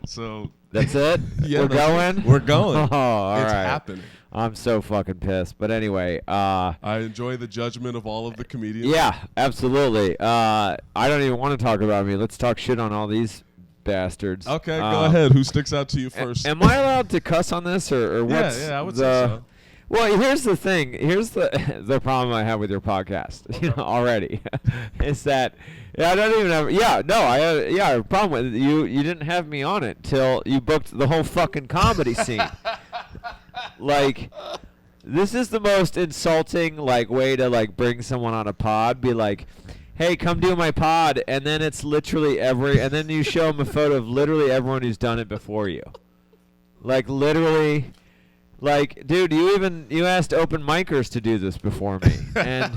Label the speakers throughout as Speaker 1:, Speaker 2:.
Speaker 1: So
Speaker 2: that's it.
Speaker 1: Yeah,
Speaker 2: We're going.
Speaker 1: We're going.
Speaker 2: Oh, all
Speaker 1: it's
Speaker 2: right.
Speaker 1: happening.
Speaker 2: I'm so fucking pissed. But anyway,
Speaker 1: I enjoy the judgment of all of the comedians.
Speaker 2: Yeah, absolutely. I don't even want to talk about me. Let's talk shit on all these bastards.
Speaker 1: Okay, go ahead. Who sticks out to you first?
Speaker 2: Am I allowed to cuss on this, or what's
Speaker 1: Yeah, I would say so.
Speaker 2: Well, here's the thing. Here's the problem I have with your podcast.
Speaker 1: Okay.
Speaker 2: Already, is that I don't even have. Yeah, no, I have a problem with it. You didn't have me on it till you booked the whole fucking comedy scene. Like, this is the most insulting way to bring someone on a pod. Be like, hey, come do my pod, and then it's literally and then you show them a photo of literally everyone who's done it before you. Literally. Dude, you asked open micers to do this before me. And,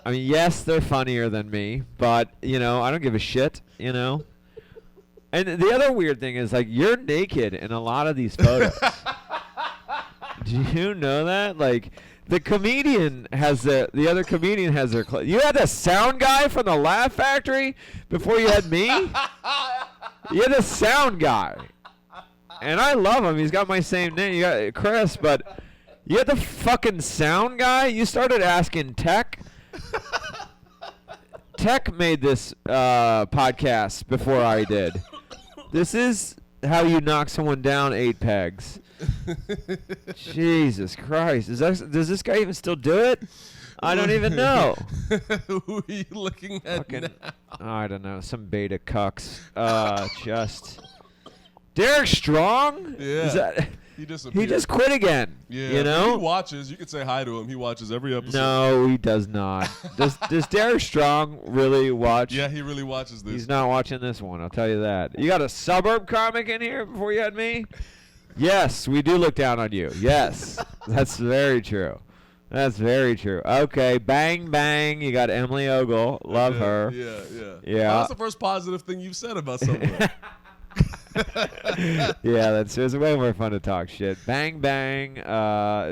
Speaker 2: I mean, yes, they're funnier than me, but, I don't give a shit, And the other weird thing is, you're naked in a lot of these photos. Do you know that? The comedian has the other comedian has their clothes. You had a sound guy from the Laugh Factory before you had me? You had a sound guy. And I love him. He's got my same name. You got Chris, but you had the fucking sound guy. You started asking Tech. Tech made this podcast before I did. This is how you knock someone down 8 pegs. Jesus Christ. Does this guy even still do it? I don't even know.
Speaker 1: Who are you looking at now?
Speaker 2: I don't know. Some beta cucks. Derek Strong?
Speaker 1: Yeah. He disappeared.
Speaker 2: He just quit again.
Speaker 1: Yeah. He watches. You could say hi to him. He watches every episode.
Speaker 2: No, he does not. Does Derek Strong really watch?
Speaker 1: Yeah, he really watches this.
Speaker 2: He's not watching this one, I'll tell you that. You got a suburb comic in here before you had me? Yes, we do look down on you. Yes. That's very true. That's very true. Okay, bang, bang. You got Emily Ogle. Love her.
Speaker 1: Yeah.
Speaker 2: Yeah.
Speaker 1: That's the first positive thing you've said about someone.
Speaker 2: Yeah, it's way more fun to talk shit. Bang, bang.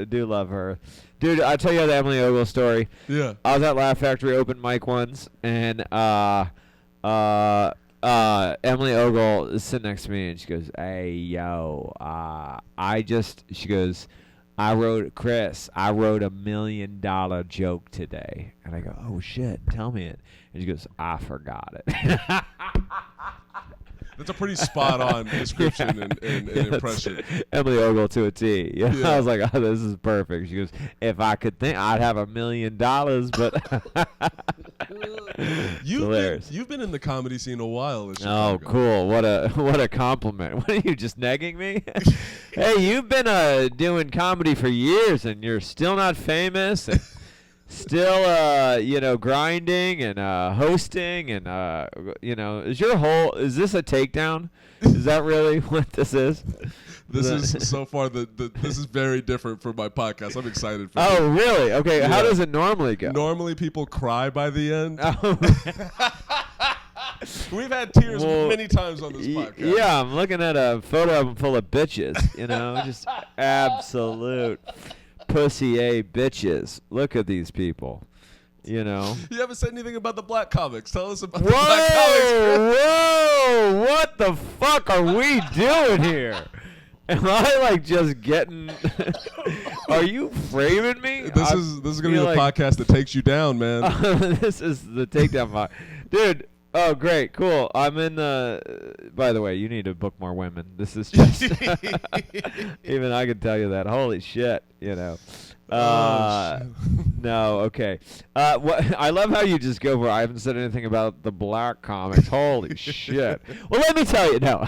Speaker 2: Do love her. Dude, I'll tell you the Emily Ogle story.
Speaker 1: Yeah.
Speaker 2: I was at Laugh Factory open mic once, and Emily Ogle is sitting next to me, and she goes, hey, yo, she goes, I wrote $1 million joke today. And I go, oh, shit, tell me it. And she goes, I forgot it.
Speaker 1: That's a pretty spot-on description and impression.
Speaker 2: Emily Ogle to a T. Yeah.
Speaker 1: Yeah.
Speaker 2: I was like, oh, this is perfect. She goes, if I could think, I'd have $1 million, but
Speaker 1: You've been in the comedy scene a while.
Speaker 2: Oh, cool. What a compliment. What are you, just negging me? Hey, you've been doing comedy for years, and you're still not famous, and still, grinding and hosting and, is this a takedown? Is that really what this is?
Speaker 1: This is so far this is very different for my podcast. I'm excited for
Speaker 2: Oh, really? Okay. Yeah. How does it normally go?
Speaker 1: Normally people cry by the end.
Speaker 2: Oh.
Speaker 1: We've had tears many times on this podcast.
Speaker 2: Yeah, I'm looking at a photo album full of bitches, just absolute pussy bitches. Look at these people. You
Speaker 1: haven't said anything about the black comics. Tell us about the black comics.
Speaker 2: Whoa! What the fuck are we doing here? Am I just getting? Are you framing me?
Speaker 1: This is gonna be the podcast that takes you down, man.
Speaker 2: This is the takedown pod, dude. Oh, great, cool. I'm in the. By the way, you need to book more women. This is just. Even I can tell you that. Holy shit, No, okay. What I love how you just go for. I haven't said anything about the black comics. Holy shit. Well, let me tell you. No,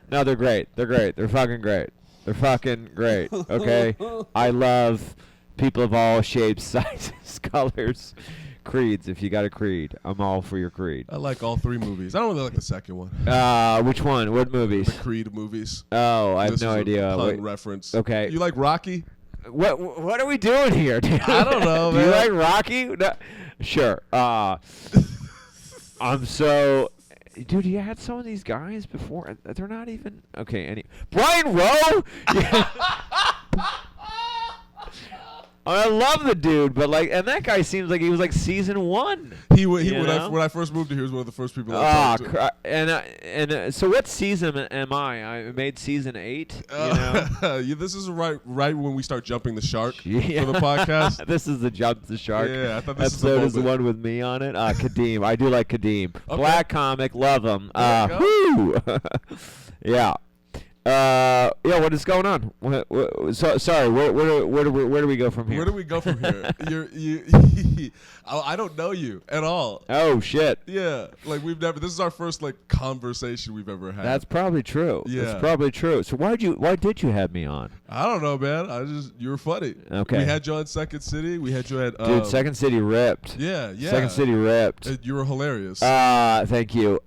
Speaker 2: no, they're great. They're great. They're fucking great. They're fucking great. Okay. I love people of all shapes, sizes, colors. Creeds. If you got a creed, I'm all for your creed.
Speaker 1: I like all 3 movies. I don't really like the second one.
Speaker 2: Which one? What movies?
Speaker 1: The Creed movies.
Speaker 2: Oh, I have no idea.
Speaker 1: Pun reference.
Speaker 2: Okay.
Speaker 1: You like Rocky?
Speaker 2: What are we doing here, dude?
Speaker 1: I don't know,
Speaker 2: Do
Speaker 1: man.
Speaker 2: you like Rocky? No. Sure. I'm so. Dude, you had some of these guys before. They're not even okay. Brian Rowe. I love the dude, but like, and that guy seems like he was like season 1.
Speaker 1: When I first moved here, he was one of the first people I talked to.
Speaker 2: And so what season am I? I made season 8.
Speaker 1: This is right when we start jumping the shark for
Speaker 2: Yeah.
Speaker 1: the podcast.
Speaker 2: This is the Jump the Shark.
Speaker 1: Yeah, I thought this
Speaker 2: episode is the
Speaker 1: moment.
Speaker 2: one with me on it. Kadeem, I do like Kadeem.
Speaker 1: Okay.
Speaker 2: Black comic, love him.
Speaker 1: There you
Speaker 2: Whoo! Yeah. What is going on? Sorry, where do we go from here?
Speaker 1: Where do we go from here? I don't know you at all.
Speaker 2: Oh shit.
Speaker 1: Yeah, like this is our first like conversation we've ever had.
Speaker 2: That's probably true.
Speaker 1: Yeah.
Speaker 2: That's probably true. So why did you have me on?
Speaker 1: I don't know, man. You were funny.
Speaker 2: Okay.
Speaker 1: We had you on Second City. We had you at
Speaker 2: Dude, Second City ripped.
Speaker 1: Yeah.
Speaker 2: Second City ripped.
Speaker 1: You were hilarious.
Speaker 2: Thank you.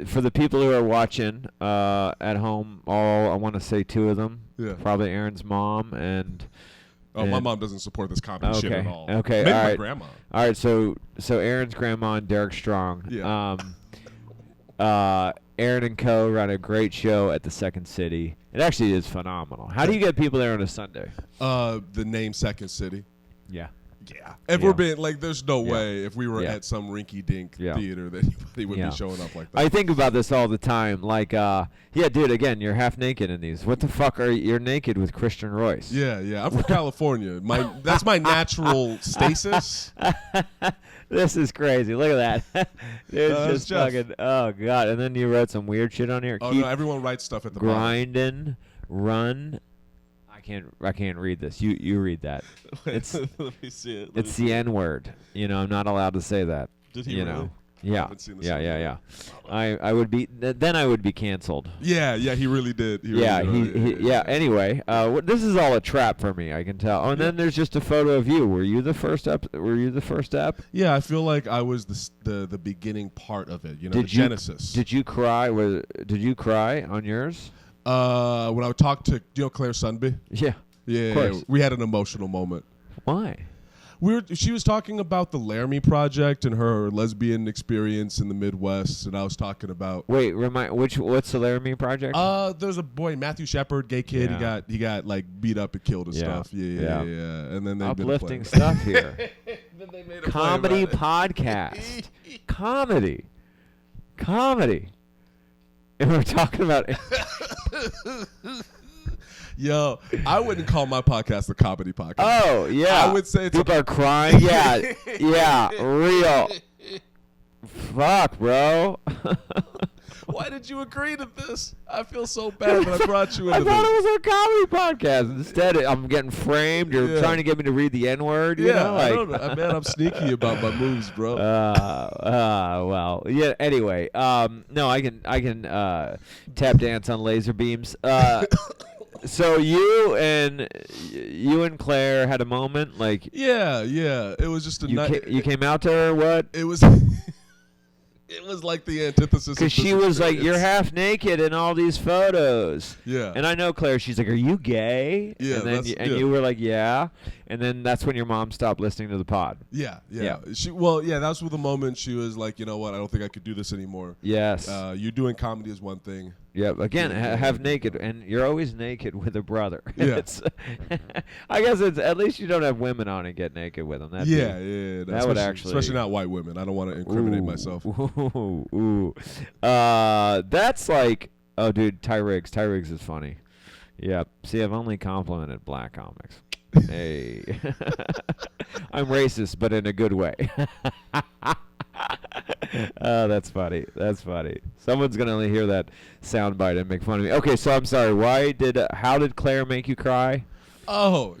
Speaker 2: For the people who are watching at home, I want to say 2 of them.
Speaker 1: Yeah.
Speaker 2: Probably Aaron's mom and.
Speaker 1: My mom doesn't support this comedy shit at all.
Speaker 2: Okay.
Speaker 1: Maybe
Speaker 2: all
Speaker 1: my
Speaker 2: right.
Speaker 1: grandma.
Speaker 2: All right. So Aaron's grandma and Derek Strong.
Speaker 1: Yeah.
Speaker 2: Aaron and Co. run a great show at the Second City. It actually is phenomenal. How do you get people there on a Sunday?
Speaker 1: The name Second City.
Speaker 2: Yeah.
Speaker 1: Yeah. If we're being like, there's no way if we were
Speaker 2: Yeah.
Speaker 1: at some rinky-dink
Speaker 2: Yeah.
Speaker 1: theater that anybody would
Speaker 2: Yeah.
Speaker 1: be showing up like that.
Speaker 2: I think about this all the time. Like, dude, again, you're half naked in these. What the fuck are you? You're naked with Christian Royce.
Speaker 1: Yeah. I'm from California. That's my natural stasis.
Speaker 2: This is crazy. Look at that. Dude,
Speaker 1: that's
Speaker 2: just
Speaker 1: Jeff.
Speaker 2: fucking, oh, God. And then you wrote some weird shit on here.
Speaker 1: Oh
Speaker 2: Keep
Speaker 1: no, everyone writes stuff at the bottom.
Speaker 2: grinding, run. I can't read this. You read that. It's
Speaker 1: Let me see it.
Speaker 2: it's the N word. I'm not allowed to say that.
Speaker 1: Did he
Speaker 2: you
Speaker 1: really?
Speaker 2: know?
Speaker 1: I
Speaker 2: Yeah.
Speaker 1: haven't seen this
Speaker 2: Yeah.
Speaker 1: one.
Speaker 2: I would be then I would be canceled.
Speaker 1: Yeah, he really did.
Speaker 2: Anyway, this is all a trap for me. I can tell. Oh, and then there's just a photo of you. Were you the first ep?
Speaker 1: Yeah, I feel like I was the beginning part of it.
Speaker 2: Did
Speaker 1: the genesis.
Speaker 2: Did you cry? Did you cry on yours?
Speaker 1: When I would talk to Claire Sunby?
Speaker 2: Yeah.
Speaker 1: Yeah,
Speaker 2: Of course.
Speaker 1: we had an emotional moment.
Speaker 2: Why?
Speaker 1: She was talking about the Laramie Project and her lesbian experience in the Midwest, and I was talking about.
Speaker 2: Wait, what's the Laramie Project?
Speaker 1: There's a boy, Matthew Shepard, gay kid.
Speaker 2: Yeah.
Speaker 1: He got like beat up and killed and
Speaker 2: Yeah.
Speaker 1: stuff. Yeah. And then they
Speaker 2: Uplifting stuff here.
Speaker 1: Then they made a play
Speaker 2: Comedy
Speaker 1: about it.
Speaker 2: podcast. Comedy. And we're talking about.
Speaker 1: Yo, I wouldn't call my podcast a comedy podcast.
Speaker 2: Oh yeah,
Speaker 1: I would say it's
Speaker 2: people are crying. Yeah, real. Fuck, bro.
Speaker 1: Why did you agree to this? I feel so bad that I brought you into
Speaker 2: I thought
Speaker 1: this.
Speaker 2: it was a comedy podcast. Instead, I'm getting framed. You're trying to get me to read the N-word. You know?
Speaker 1: I don't know. Man, I'm sneaky about my moves, bro.
Speaker 2: Well, yeah. Anyway, no, I can tap dance on laser beams. So you and Claire had a moment, like
Speaker 1: Yeah. It was just a night.
Speaker 2: you came out to her. What?
Speaker 1: It was. It was like the antithesis.
Speaker 2: Because she was like, "You're half naked in all these photos."
Speaker 1: Yeah.
Speaker 2: And I know Claire. She's like, "Are you gay?"
Speaker 1: Yeah,
Speaker 2: And then you were like, "Yeah." And then that's when your mom stopped listening to the pod.
Speaker 1: Yeah.
Speaker 2: Yeah.
Speaker 1: That's the moment she was like, you know what? I don't think I could do this anymore.
Speaker 2: Yes.
Speaker 1: You doing comedy is one thing.
Speaker 2: Yeah. Again, have naked, and you're always naked with a brother.
Speaker 1: Yeah.
Speaker 2: It's I guess it's at least you don't have women on and get naked with them. That would actually,
Speaker 1: especially not white women. I don't want to incriminate myself.
Speaker 2: Ooh. That's like, oh, dude, Ty Riggs is funny. Yeah. See, I've only complimented black comics. Hey. I'm racist, but in a good way. Oh, that's funny. Someone's gonna hear that soundbite and make fun of me. Okay, so I'm sorry. How did Claire make you cry?
Speaker 1: Oh,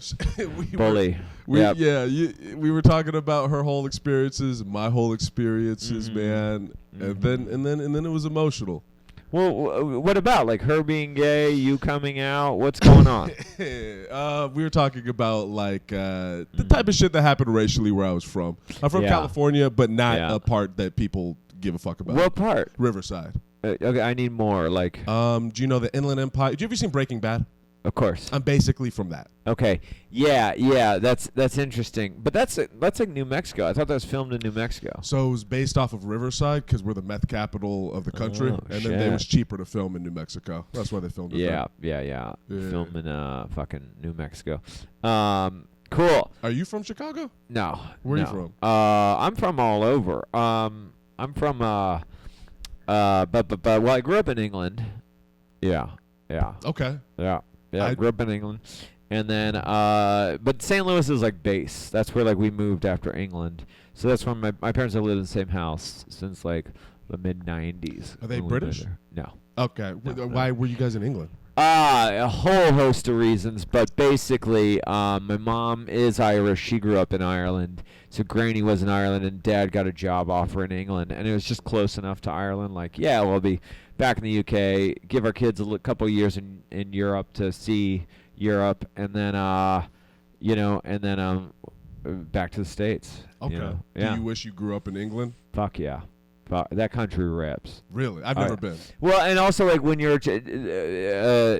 Speaker 2: Bully.
Speaker 1: We were talking about her whole experiences, my whole experiences, man, and then it was emotional.
Speaker 2: Well, what about like her being gay, you coming out? What's going on?
Speaker 1: We were talking about like the type of shit that happened racially where I was from. I'm from California, but not a part that people give a fuck about.
Speaker 2: What part?
Speaker 1: Riverside.
Speaker 2: Okay, I need more. Like,
Speaker 1: do you know the Inland Empire? Did you ever seen Breaking Bad?
Speaker 2: Of course.
Speaker 1: I'm basically from that.
Speaker 2: Okay. Yeah. That's interesting. But that's like New Mexico. I thought that was filmed in New Mexico.
Speaker 1: So it was based off of Riverside because we're the meth capital of the country, and then it was cheaper to film in New Mexico. That's why they filmed it there.
Speaker 2: Yeah. Film in fucking New Mexico. Cool.
Speaker 1: Are you from Chicago?
Speaker 2: No.
Speaker 1: Where are you from?
Speaker 2: I'm from all over. I'm from well, I grew up in England. Yeah.
Speaker 1: Okay.
Speaker 2: Yeah. I grew up in England. And then but St. Louis is like base. That's where like we moved after England. So that's when my parents have lived in the same house since like the mid 90s.
Speaker 1: Are they British?
Speaker 2: No.
Speaker 1: Okay. Why were you guys in England?
Speaker 2: A whole host of reasons, but basically, my mom is Irish. She grew up in Ireland, so Granny was in Ireland, and Dad got a job offer in England, and it was just close enough to Ireland. Like, yeah, we'll be back in the UK, give our kids a couple years in Europe to see Europe, and then, back to the States.
Speaker 1: Okay.
Speaker 2: You know? Yeah.
Speaker 1: Do you wish you grew up in England?
Speaker 2: Fuck yeah. That country rips.
Speaker 1: Really? I've never been.
Speaker 2: Well, and also, like, when you're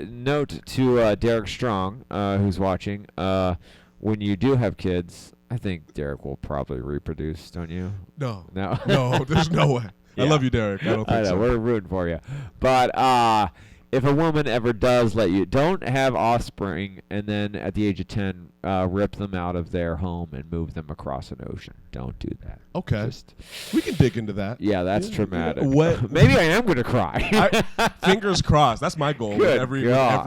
Speaker 2: note to Derek Strong, who's watching, when you do have kids, I think Derek will probably reproduce, don't you?
Speaker 1: No.
Speaker 2: No,
Speaker 1: there's no way. Yeah. I love you, Derek. I don't think so.
Speaker 2: We're rooting for you. But if a woman ever does let you, don't have offspring and then at the age of 10 rip them out of their home and move them across an ocean. Don't do that.
Speaker 1: Okay. We can dig into that.
Speaker 2: Yeah, that's traumatic.
Speaker 1: What?
Speaker 2: Maybe I am going to cry.
Speaker 1: Fingers crossed. That's my goal.
Speaker 2: Good
Speaker 1: every I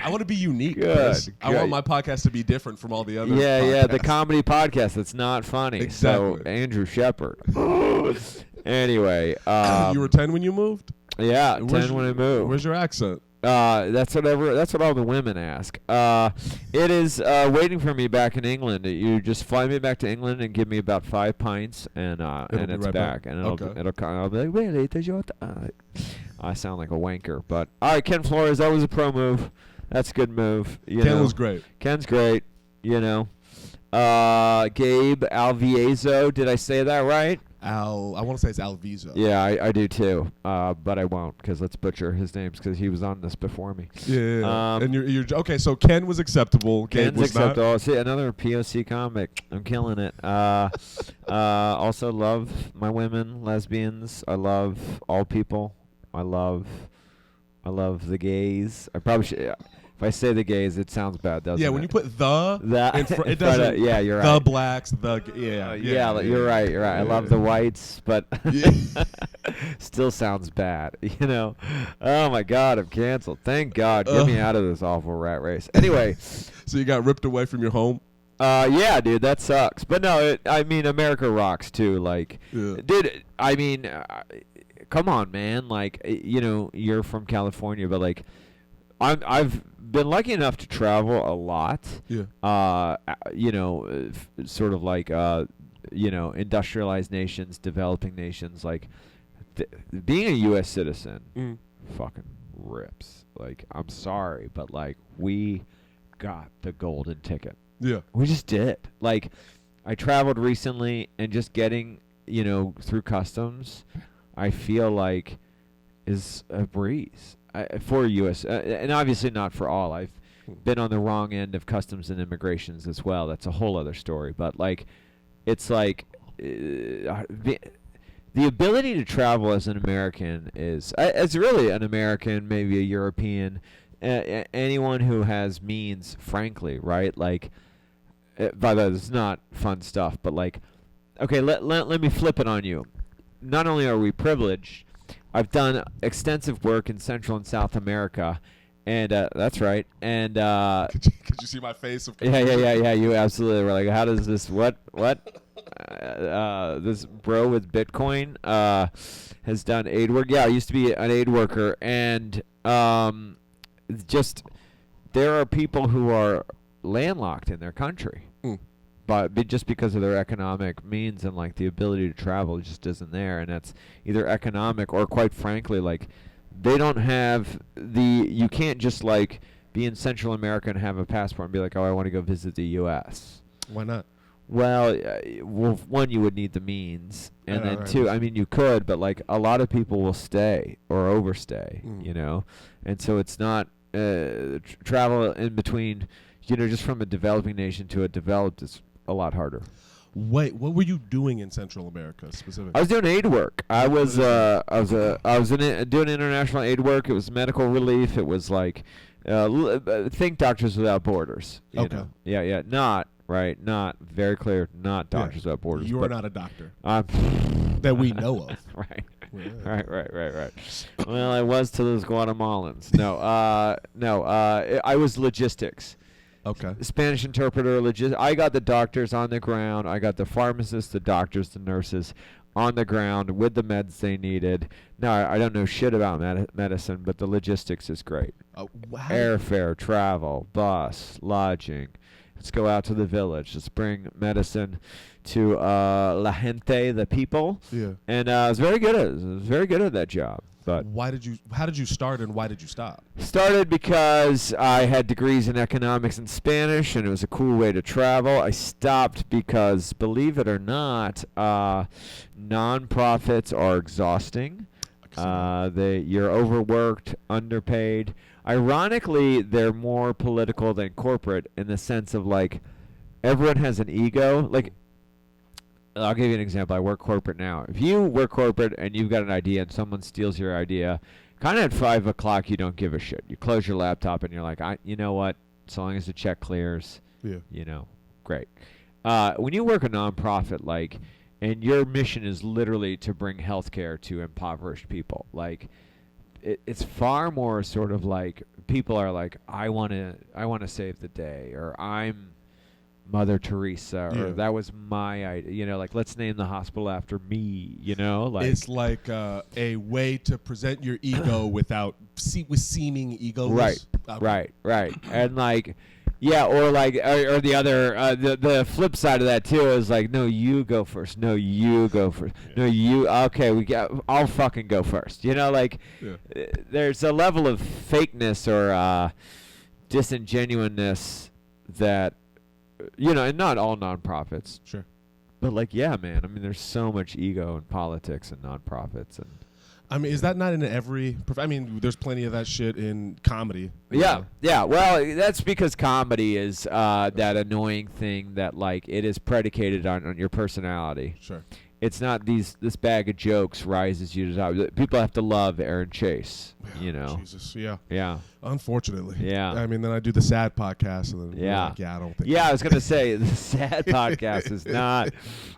Speaker 1: want to be unique.
Speaker 2: Good.
Speaker 1: I want my podcast to be different from all the others.
Speaker 2: Yeah, the comedy podcast that's not funny.
Speaker 1: Exactly.
Speaker 2: So, Andrew Shepard. Anyway.
Speaker 1: You were 10 when you moved?
Speaker 2: Yeah, 10 when I moved.
Speaker 1: Where's your accent?
Speaker 2: That's what all the women ask. It is waiting for me back in England. You just fly me back to England and give me about 5 pints, and it's
Speaker 1: right
Speaker 2: back. And it'll come. I'll be like, really? I sound like a wanker, but all right, Ken Flores. That was a pro move. That's a good move.
Speaker 1: Ken was great.
Speaker 2: Ken's great. You know. Gabe Alviezo. Did I say that right?
Speaker 1: I want to say it's Alviso.
Speaker 2: Yeah, I do too, but I won't because let's butcher his names because he was on this before me.
Speaker 1: Yeah. And you're okay. So Ken was acceptable. Gabe was
Speaker 2: acceptable.
Speaker 1: Not.
Speaker 2: See, another POC comic. I'm killing it. Also love my women, lesbians. I love all people. I love the gays. I probably should. If I say the gays, it sounds bad, doesn't it?
Speaker 1: Yeah, when you put that
Speaker 2: in
Speaker 1: front, it doesn't.
Speaker 2: Yeah, you're right.
Speaker 1: The blacks, yeah,
Speaker 2: you're right. You're right. I love the whites, but still sounds bad. You know. Oh my God, I'm canceled. Thank God. Get me out of this awful rat race. Anyway.
Speaker 1: So you got ripped away from your home?
Speaker 2: Yeah, dude, that sucks. But no, I mean, America rocks too. Like, dude, I mean, come on, man. Like, you're from California, but like, I've been lucky enough to travel a lot.
Speaker 1: Yeah.
Speaker 2: Sort of like industrialized nations, developing nations. Like being a U.S. citizen, fucking rips. Like I'm sorry, but like we got the golden ticket.
Speaker 1: Yeah.
Speaker 2: We just did. Like I traveled recently, and just getting through customs, I feel like is a breeze. For U.S. And obviously not for all. I've been on the wrong end of customs and immigrations as well. That's a whole other story. But like, it's like the ability to travel as an American is as really an American, maybe a European, anyone who has means. Frankly, right? Like, by the way, this is not fun stuff. But like, okay, let me flip it on you. Not only are we privileged, I've done extensive work in Central and South America, and that's right. And
Speaker 1: could you see my face?
Speaker 2: Yeah. You absolutely were like, how does this? What? This bro with Bitcoin has done aid work. Yeah, I used to be an aid worker, and just there are people who are landlocked in their country. But just because of their economic means and like the ability to travel just isn't there, and that's either economic or, quite frankly, like they don't have you can't just like be in Central America and have a passport and be like, oh, I want to go visit the U.S.
Speaker 1: Why not?
Speaker 2: Well, one, you would need the means, and then two, I mean, you could, but like a lot of people will stay or overstay, and so it's not travel in between, just from a developing nation to a developed is a lot harder.
Speaker 1: Wait, what were you doing in Central America specifically?
Speaker 2: I was doing aid work. I was doing international aid work. It was medical relief. It was like think Doctors Without Borders. You know? Yeah. Not very clear. Not Doctors Without Borders.
Speaker 1: You are not a doctor that we know of.
Speaker 2: Right. Yeah. Right. Well, I was to those Guatemalans. No. I was logistics.
Speaker 1: Okay.
Speaker 2: Spanish interpreter, I got the doctors on the ground. I got the pharmacists, the doctors, the nurses on the ground with the meds they needed. Now, I don't know shit about medicine, but the logistics is great. Airfare, travel, bus, lodging. Let's go out to the village. Let's bring medicine to la gente, the people.
Speaker 1: Yeah.
Speaker 2: And I was very good at that job. But
Speaker 1: how did you start and why did you stop?
Speaker 2: Started because I had degrees in economics and Spanish, and it was a cool way to travel. I stopped because, believe it or not, nonprofits are exhausting. You're overworked, underpaid. Ironically, they're more political than corporate in the sense of like everyone has an ego. Like, I'll give you an example. I work corporate now. If you work corporate and you've got an idea and someone steals your idea, kind of at 5 o'clock you don't give a shit. You close your laptop and you're like, you know what? So long as the check clears, great. When you work a nonprofit, like, and your mission is literally to bring healthcare to impoverished people, like, it's far more sort of like people are like, I want to save the day, or I'm Mother Teresa, or that was my idea. Like, let's name the hospital after me. Like
Speaker 1: it's like a way to present your ego with seeming ego.
Speaker 2: Right. And like, or the other the flip side of that too is like, no, you go first. No, you go first. No, you. Okay, I'll fucking go first. There's a level of fakeness or disingenuousness that. And not all nonprofits.
Speaker 1: Sure.
Speaker 2: But man, I mean, there's so much ego in politics and nonprofits. And
Speaker 1: I mean, is that not in every... I mean, there's plenty of that shit in comedy.
Speaker 2: Yeah. Well, that's because comedy is that annoying thing that, like, it is predicated on your personality.
Speaker 1: Sure.
Speaker 2: It's not this bag of jokes rises you to the top. People have to love Aaron Chase,
Speaker 1: Jesus, yeah.
Speaker 2: Yeah.
Speaker 1: Unfortunately.
Speaker 2: Yeah.
Speaker 1: I mean, then I do the sad podcast, and then I don't think.
Speaker 2: Yeah, I was gonna say the sad podcast is not.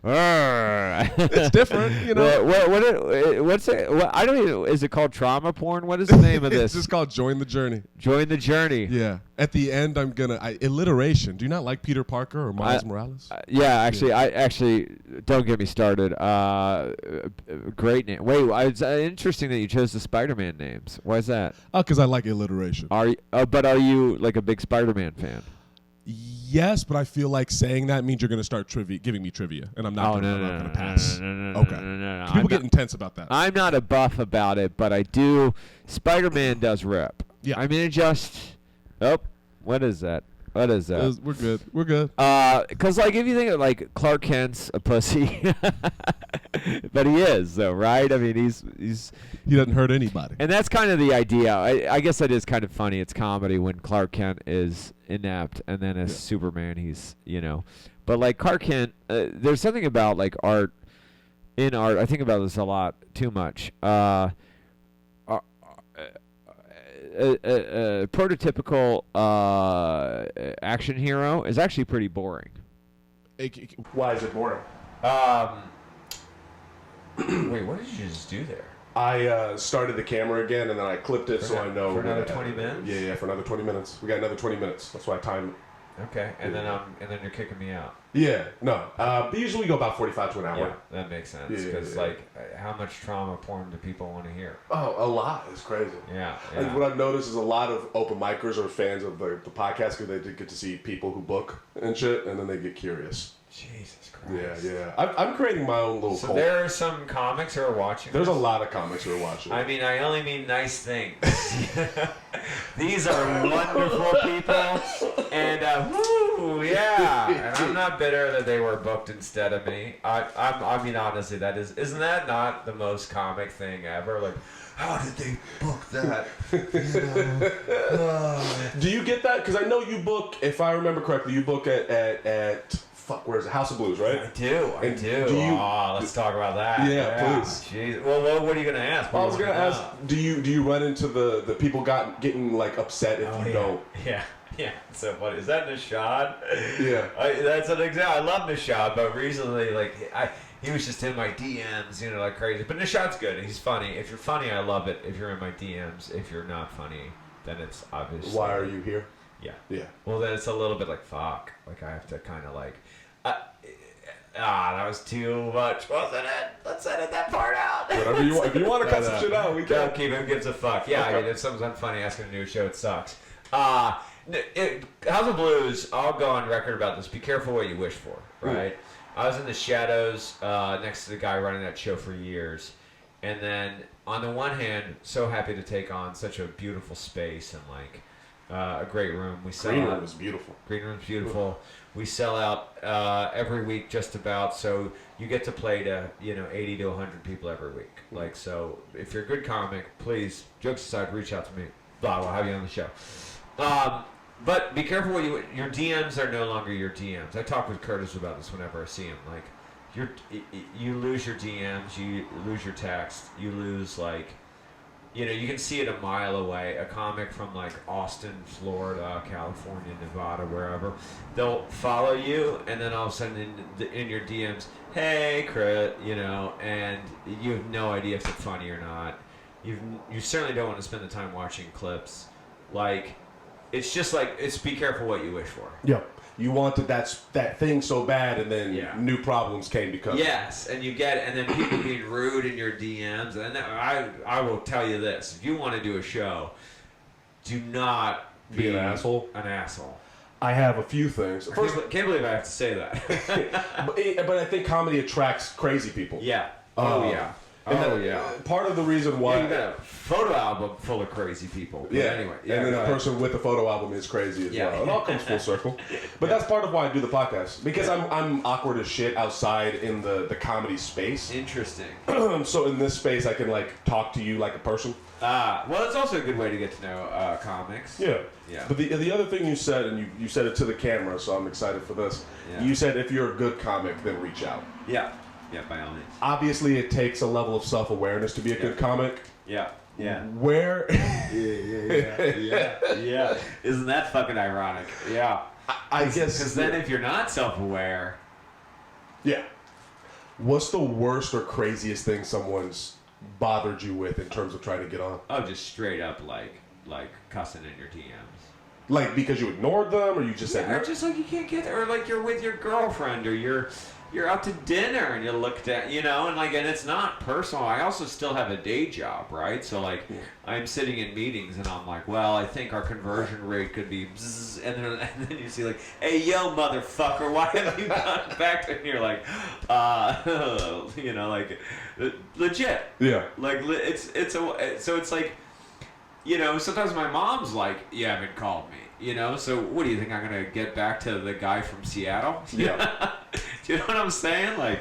Speaker 1: It's different,
Speaker 2: What's it? I don't even. Is it called trauma porn? What is the name of this?
Speaker 1: It's just called Join the Journey.
Speaker 2: Join the Journey.
Speaker 1: Yeah. At the end, I'm gonna alliteration. Do you not like Peter Parker or Miles Morales?
Speaker 2: I don't get me started. Great name. Wait, it's interesting that you chose the Spider-Man names. Why is that?
Speaker 1: Because I like alliteration.
Speaker 2: But are you like a big Spider-Man fan?
Speaker 1: Yes, but I feel like saying that means you're going to start giving me trivia, and I'm not going to pass.
Speaker 2: No.
Speaker 1: People get intense about that.
Speaker 2: I'm not a buff about it, but I do. Spider-Man does rip.
Speaker 1: Yeah.
Speaker 2: I mean, it just. Oh, what is that? What is that?
Speaker 1: We're good. We're good.
Speaker 2: Because, like, if you think of, like, Clark Kent's a pussy. But he is, though, right? I mean,
Speaker 1: he doesn't hurt anybody.
Speaker 2: And that's kind of the idea. I guess that is kind of funny. It's comedy when Clark Kent is inept, and then as Superman, he's, But, like, Clark Kent, there's something about, like, art. In art, I think about this a lot, too much. A prototypical action hero is actually pretty boring.
Speaker 1: Why is it boring?
Speaker 2: Wait, what did you just do there?
Speaker 1: I started the camera again, and then I clipped it so I know.
Speaker 2: For another 20 minutes?
Speaker 1: Yeah, for another 20 minutes. We got another 20 minutes. That's why I timed it.
Speaker 2: Okay, and then you're kicking me out.
Speaker 1: Yeah, no. But usually we go about 45 to an hour.
Speaker 2: Yeah, that makes sense. Because, how much trauma porn do people want to hear?
Speaker 1: Oh, a lot. It's crazy.
Speaker 2: Yeah.
Speaker 1: And what I've noticed is a lot of open micers are fans of the podcast because they get to see people who book and shit, and then they get curious.
Speaker 2: Jesus Christ.
Speaker 1: Yeah. I'm creating my own little cult.
Speaker 2: So there are some comics who are watching
Speaker 1: There's
Speaker 2: this?
Speaker 1: a lot of comics who are watching.
Speaker 2: I mean, I only mean nice things. These are wonderful people, and Ooh, yeah. And I'm not bitter that they were booked instead of me. I mean, honestly, isn't that not the most comic thing ever? Like, how did they book that?
Speaker 1: Do you get that? Because I know you book, if I remember correctly, you book at where's it? House of Blues, right?
Speaker 2: I do. Let's talk about that.
Speaker 1: Yeah, please.
Speaker 2: Jeez. Well, what are you gonna ask?
Speaker 1: I was gonna ask, do you run into the people getting like upset if you don't?
Speaker 2: Yeah. Yeah, so funny. Is that Nishad?
Speaker 1: Yeah.
Speaker 2: That's an example. I love Nishad, but recently, like, he was just in my DMs, like crazy. But Nishad's good. He's funny. If you're funny, I love it. If you're in my DMs, if you're not funny, then it's obviously.
Speaker 1: Why are you here?
Speaker 2: Yeah.
Speaker 1: Yeah.
Speaker 2: Well, then it's a little bit like, fuck. Like, I have to kind of like, that was too much, wasn't it? Let's edit that part out.
Speaker 1: Whatever you want. If you want to cut some shit out, we can.
Speaker 2: Keep it. Gives a fuck. Yeah,
Speaker 1: okay.
Speaker 2: I mean, if something's unfunny, asking a new show, it sucks. House of Blues, I'll go on record about this. Be careful what you wish for, right? I was in the shadows next to the guy running that show for years. And then, on the one hand, so happy to take on such a beautiful space and, like, a great room.
Speaker 1: Green room is beautiful.
Speaker 2: Green room's beautiful. We sell out every week just about, so you get to play to, 80 to 100 people every week. Like, so, if you're a good comic, please, jokes aside, reach out to me. Blah, we'll have you on the show. But be careful what your DMs are no longer your DMs. I talk with Curtis about this whenever I see him. Like, you lose your DMs, you lose your text, you lose, like, you can see it a mile away. A comic from, like, Austin, Florida, California, Nevada, wherever, they'll follow you, and then all of a sudden in your DMs, hey, Crit, and you have no idea if it's funny or not. You certainly don't want to spend the time watching clips. Like, it's just like, be careful what you wish for.
Speaker 1: Yep. You wanted that thing so bad, and then new problems came because
Speaker 2: yes, and you get it, and then people being rude in your DMs. And I will tell you this: if you want to do a show, do not
Speaker 1: be an asshole.
Speaker 2: An asshole.
Speaker 1: I have a few things.
Speaker 2: First, can't believe I have to say that.
Speaker 1: but I think comedy attracts crazy people.
Speaker 2: Yeah.
Speaker 1: Yeah. Part of the reason why
Speaker 2: you got a photo album full of crazy people. But anyway,
Speaker 1: and then the person with the photo album is crazy as well. It all comes full circle. But that's part of why I do the podcast, because I'm awkward as shit outside in the comedy space.
Speaker 2: Interesting.
Speaker 1: So in this space, I can like talk to you like a person.
Speaker 2: Well, it's also a good way to get to know comics.
Speaker 1: Yeah.
Speaker 2: Yeah.
Speaker 1: But the other thing you said, and you said it to the camera, so I'm excited for this.
Speaker 2: Yeah.
Speaker 1: You said if you're a good comic, then reach out.
Speaker 2: Yeah. Yeah, by all means.
Speaker 1: Obviously, it takes a level of self-awareness to be a good comic.
Speaker 2: Yeah. Yeah.
Speaker 1: Where?
Speaker 2: Yeah. Isn't that fucking ironic? Yeah.
Speaker 1: I guess.
Speaker 2: Because then if you're not self-aware.
Speaker 1: Yeah. What's the worst or craziest thing someone's bothered you with in terms of trying to get on?
Speaker 2: Oh, just straight up like cussing in your DMs.
Speaker 1: Like because you ignored them, or you just said no?
Speaker 2: Or just like you can't get there, or like you're with your girlfriend, or you're out to dinner and you looked at, and it's not personal. I also still have a day job, right? So like I'm sitting in meetings and I'm like, well, I think our conversion rate could be bzzz, and then you see like, hey, yo, motherfucker, why have you gone back to, and you're like, like legit.
Speaker 1: Yeah.
Speaker 2: Like so it's like, sometimes my mom's like, you haven't called me. So what do you think, I'm going to get back to the guy from Seattle?
Speaker 1: Yeah.
Speaker 2: Do you know what I'm saying? Like,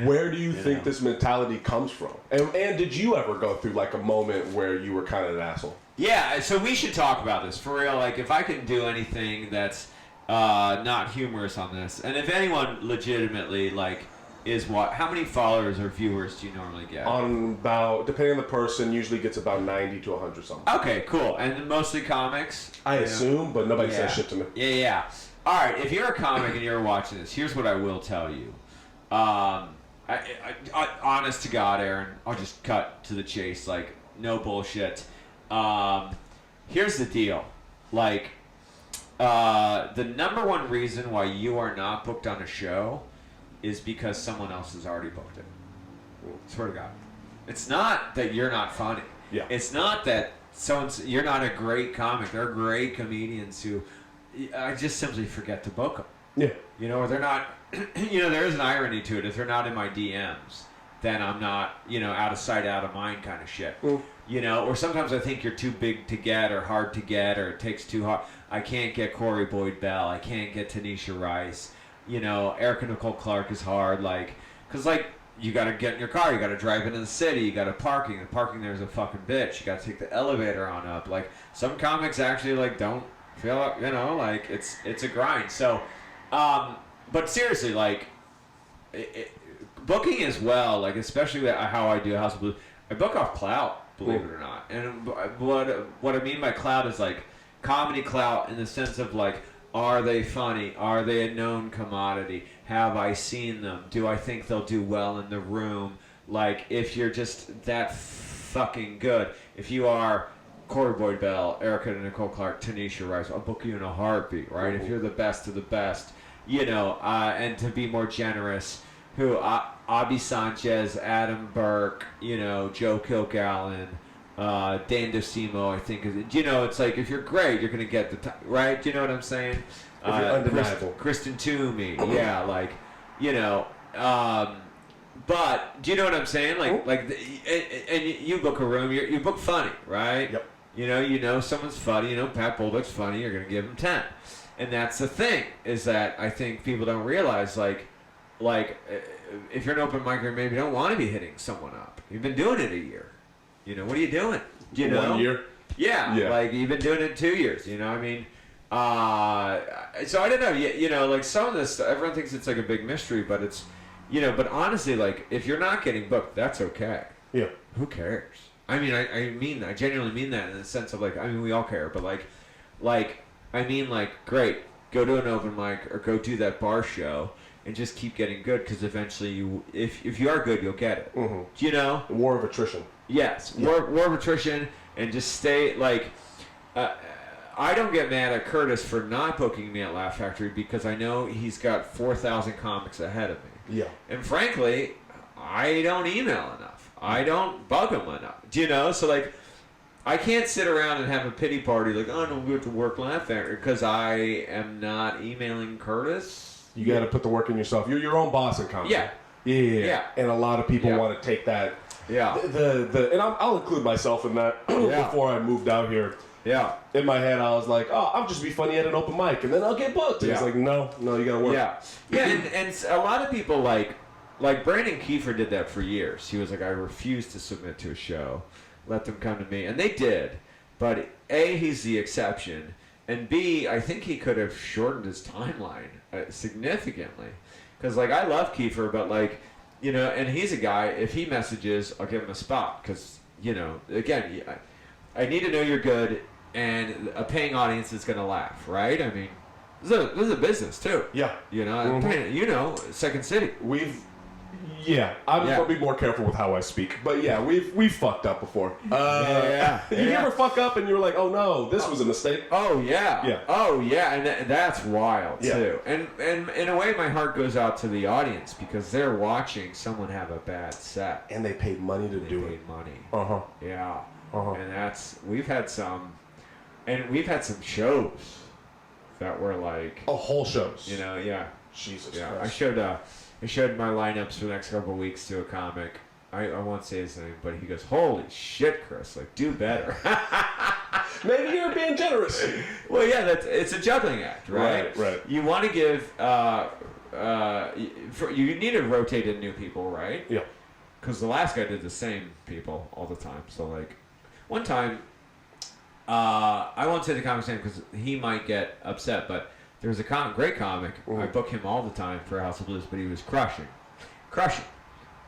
Speaker 1: where do you think this mentality comes from? And did you ever go through like a moment where you were kind of an asshole?
Speaker 2: Yeah, so we should talk about this for real. Like, if I can do anything that's not humorous on this, and if anyone legitimately how many followers or viewers do you normally get?
Speaker 1: On about, depending on the person, usually gets about 90 to 100 something.
Speaker 2: Okay, cool. And mostly comics?
Speaker 1: I assume, but nobody says shit to me.
Speaker 2: Yeah. All right, if you're a comic and you're watching this, here's what I will tell you. I honest to God, Aaron, I'll just cut to the chase, like, no bullshit. Here's the deal. Like, the number one reason why you are not booked on a show is because someone else has already booked it. Swear to God. It's not that you're not funny.
Speaker 1: Yeah.
Speaker 2: It's not that you're not a great comic. They're great comedians who I just simply forget to book them.
Speaker 1: Yeah.
Speaker 2: Or they're not, there is an irony to it. If they're not in my DMs, then I'm not, out of sight, out of mind kind of shit.
Speaker 3: Mm.
Speaker 2: Or sometimes I think you're too big to get or hard to get or it takes too hard. I can't get Corey Boyd Bell. I can't get Tanisha Rice. Erica Nicole Clark is hard. Because, you got to get in your car. You got to drive into the city. You got to parking. The parking there's a fucking bitch. You got to take the elevator on up. Some comics actually, don't feel, it's a grind. So, but seriously, booking as well, especially how I do House of Blues, I book off clout, believe it or not. And what I mean by clout is comedy clout in the sense of are they funny? Are they a known commodity? Have I seen them? Do I think they'll do well in the room? If you're just that fucking good, if you are Corey Boyd Bell, Erica Nicole Clark, Tanisha Rice, I'll book you in a heartbeat, right? If you're the best of the best, and to be more generous, Abi Sanchez, Adam Burke, Joe Kilgallen, Dan DeSimo, I think is. It's if you're great, you're gonna get the right. Do you know what I'm saying?
Speaker 3: If you're undeniable.
Speaker 2: Kristen Toomey, yeah, but do you know what I'm saying? And you book a room, you book funny, right?
Speaker 3: Yep.
Speaker 2: You know someone's funny. Pat Bullock's funny. You're gonna give him 10, and that's the thing is that I think people don't realize if you're an open micer, maybe you don't want to be hitting someone up. You've been doing it a year. What are you doing?
Speaker 3: 1 year?
Speaker 2: Yeah. You've been doing it 2 years. So I don't know. Some of this, everyone thinks it's a big mystery, but it's, but honestly, if you're not getting booked, that's okay.
Speaker 3: Yeah.
Speaker 2: Who cares? I mean, I genuinely mean that in the sense of we all care, but great, go to an open mic or go do that bar show. And just keep getting good because eventually, if you are good, you'll get it.
Speaker 3: Mm-hmm. War of attrition.
Speaker 2: Yes, war of attrition, and just stay I don't get mad at Curtis for not booking me at Laugh Factory because I know he's got 4,000 comics ahead of me.
Speaker 3: Yeah.
Speaker 2: And frankly, I don't email enough. I don't bug him enough. So I can't sit around and have a pity party oh no, we have to work Laugh Factory because I am not emailing Curtis.
Speaker 3: You got to put the work in yourself. You're your own boss in comedy.
Speaker 2: Yeah.
Speaker 3: And a lot of people want to take that.
Speaker 2: Yeah.
Speaker 3: And I'll include myself in that. Before I moved out here.
Speaker 2: Yeah.
Speaker 3: In my head, I was I'll just be funny at an open mic, and then I'll get booked. And it's no, you got to work.
Speaker 2: Yeah. Yeah, and a lot of people like Brandon Kiefer did that for years. He was I refuse to submit to a show. Let them come to me, and they did. But A, he's the exception. And B, I think he could have shortened his timeline significantly. Because, I love Kiefer, but, and he's a guy, if he messages, I'll give him a spot. Because, again, I need to know you're good, and a paying audience is going to laugh, right? I mean, this is a business, too.
Speaker 3: Yeah.
Speaker 2: Mm-hmm. Second City.
Speaker 3: I'm going to be more careful with how I speak. But we've fucked up before. You ever fuck up and you're oh no, this was a mistake?
Speaker 2: Oh yeah.
Speaker 3: Yeah.
Speaker 2: Oh yeah, and that's wild too. And in a way, my heart goes out to the audience because they're watching someone have a bad set.
Speaker 3: And they paid money to do it.
Speaker 2: They paid money.
Speaker 3: Uh-huh.
Speaker 2: Yeah.
Speaker 3: Uh-huh.
Speaker 2: And we've had some shows that were
Speaker 3: whole shows.
Speaker 2: Yeah.
Speaker 3: Jesus
Speaker 2: Christ. I showed my lineups for the next couple of weeks to a comic. I won't say his name, but he goes, "Holy shit, Chris! Do better."
Speaker 3: Maybe you're being generous.
Speaker 2: Well, yeah, it's a juggling act, right?
Speaker 3: Right.
Speaker 2: You want to give. You need to rotate in new people, right?
Speaker 3: Yeah.
Speaker 2: Because the last guy did the same people all the time. So one time, I won't say the comic's name because he might get upset, but. There was a great comic.
Speaker 3: Ooh.
Speaker 2: I book him all the time for House of Blues, but he was crushing.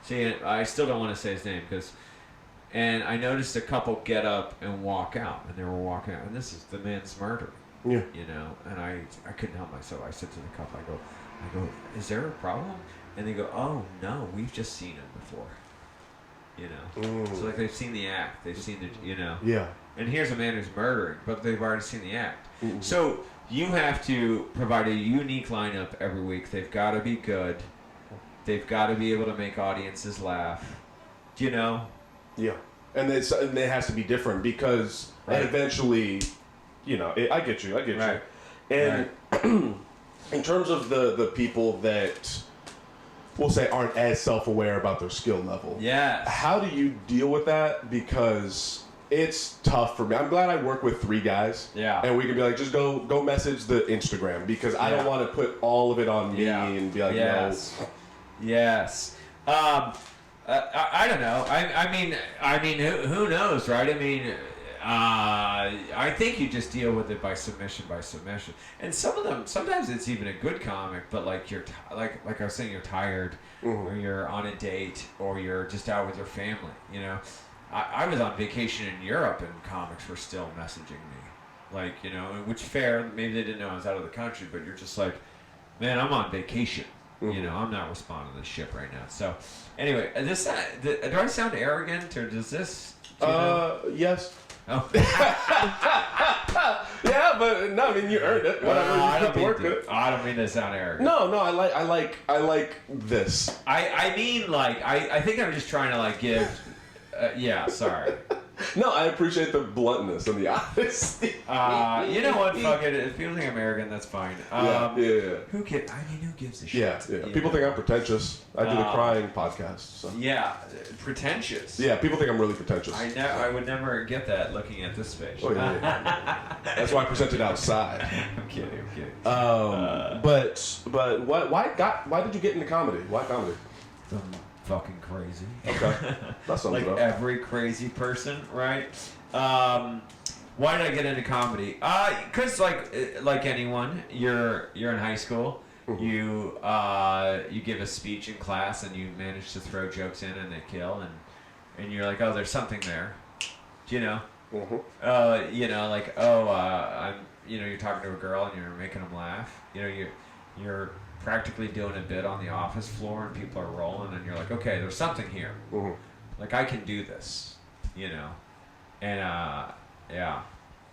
Speaker 2: See, I still don't want to say his name and I noticed a couple get up and walk out, and they were walking out, and this is the man's murder.
Speaker 3: Yeah.
Speaker 2: And I couldn't help myself. I said to the couple, I go, is there a problem? And they go, oh no, we've just seen him before. So they've seen the act, they've seen the,
Speaker 3: Yeah.
Speaker 2: And here's a man who's murdering, but they've already seen the act.
Speaker 3: Mm-hmm.
Speaker 2: So. You have to provide a unique lineup every week. They've got to be good. They've got to be able to make audiences laugh. Yeah.
Speaker 3: And it has to be different because eventually, I get you.
Speaker 2: Right.
Speaker 3: And in terms of the people that we'll say, aren't as self-aware about their skill level.
Speaker 2: Yes.
Speaker 3: How do you deal with that? Because it's tough for me. I'm glad I work with 3 guys.
Speaker 2: Yeah.
Speaker 3: And we can be like, just go message the Instagram, because I don't want to put all of it on me and be like,
Speaker 2: yes.
Speaker 3: no.
Speaker 2: Yes. I don't know. I mean, who knows, right? I mean, I think you just deal with it by submission. And some of them, sometimes it's even a good comic, but like you're like I was saying, you're tired, or you're on a date, or you're just out with your family. You know, I was on vacation in Europe, and comics were still messaging me, like, you know, which fair, maybe they didn't know I was out of the country, but you're just like, man, I'm on vacation. You know, I'm not responding to this shit right now. So, anyway, do I sound arrogant, or does this?
Speaker 3: Yes.
Speaker 2: Oh.
Speaker 3: Yeah, but no, I mean, you earned it. Whatever.
Speaker 2: I don't mean to sound arrogant.
Speaker 3: No, I like this.
Speaker 2: I mean, like, I think I'm just trying to like give. Yeah, sorry.
Speaker 3: No, I appreciate the bluntness and the honesty.
Speaker 2: You know what? Fuck it. If people think I'm arrogant, that's fine.
Speaker 3: Yeah.
Speaker 2: Who gives a shit?
Speaker 3: Yeah. People think I'm pretentious. I do the crying podcast. So.
Speaker 2: Yeah, pretentious.
Speaker 3: Yeah, people think I'm really pretentious.
Speaker 2: I would never get that looking at this space.
Speaker 3: Oh yeah. That's why I presented outside.
Speaker 2: I'm kidding.
Speaker 3: But what? Why did you get into comedy? Why comedy?
Speaker 2: I'm fucking crazy.
Speaker 3: Okay. That's something.
Speaker 2: Like every crazy person, right? Why did I get into comedy? Cause like anyone, you're in high school. Mm-hmm. You give a speech in class, and you manage to throw jokes in, and they kill, and you're like, oh, there's something there, you know. Mm-hmm. You know, like, I'm, you know, you're talking to a girl and you're making them laugh. You know, you're practically doing a bit on the office floor, and people are rolling, and you're like, okay, there's something here. Mm-hmm. Like, I can do this, you know. And yeah,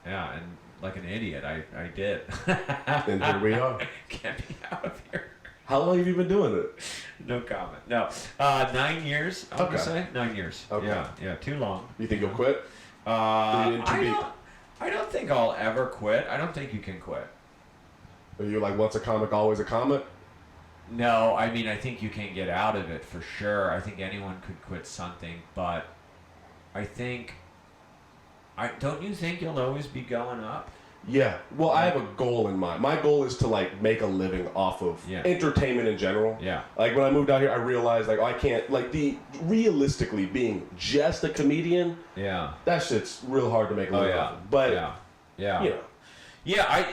Speaker 2: and like an idiot, I did.
Speaker 3: And here we are.
Speaker 2: Get me out of here.
Speaker 3: How long have you been doing it?
Speaker 2: No comment. No, 9 years. I would say 9 years.
Speaker 3: Okay.
Speaker 2: Yeah, too long.
Speaker 3: You think you'll quit?
Speaker 2: I don't think I'll ever quit. I don't think you can quit.
Speaker 3: Are you like, once a comic, always a comic?
Speaker 2: No, I mean, I think you can get out of it for sure. I think anyone could quit something, but don't you think you'll always be going up?
Speaker 3: Yeah. Well, I have a goal in mind. My goal is to like make a living off of entertainment in general.
Speaker 2: Yeah.
Speaker 3: Like when I moved out here, I realized like, I can't, like, realistically being just a comedian.
Speaker 2: Yeah.
Speaker 3: That shit's real hard to make a living off of. But
Speaker 2: yeah.
Speaker 3: You know.
Speaker 2: Yeah,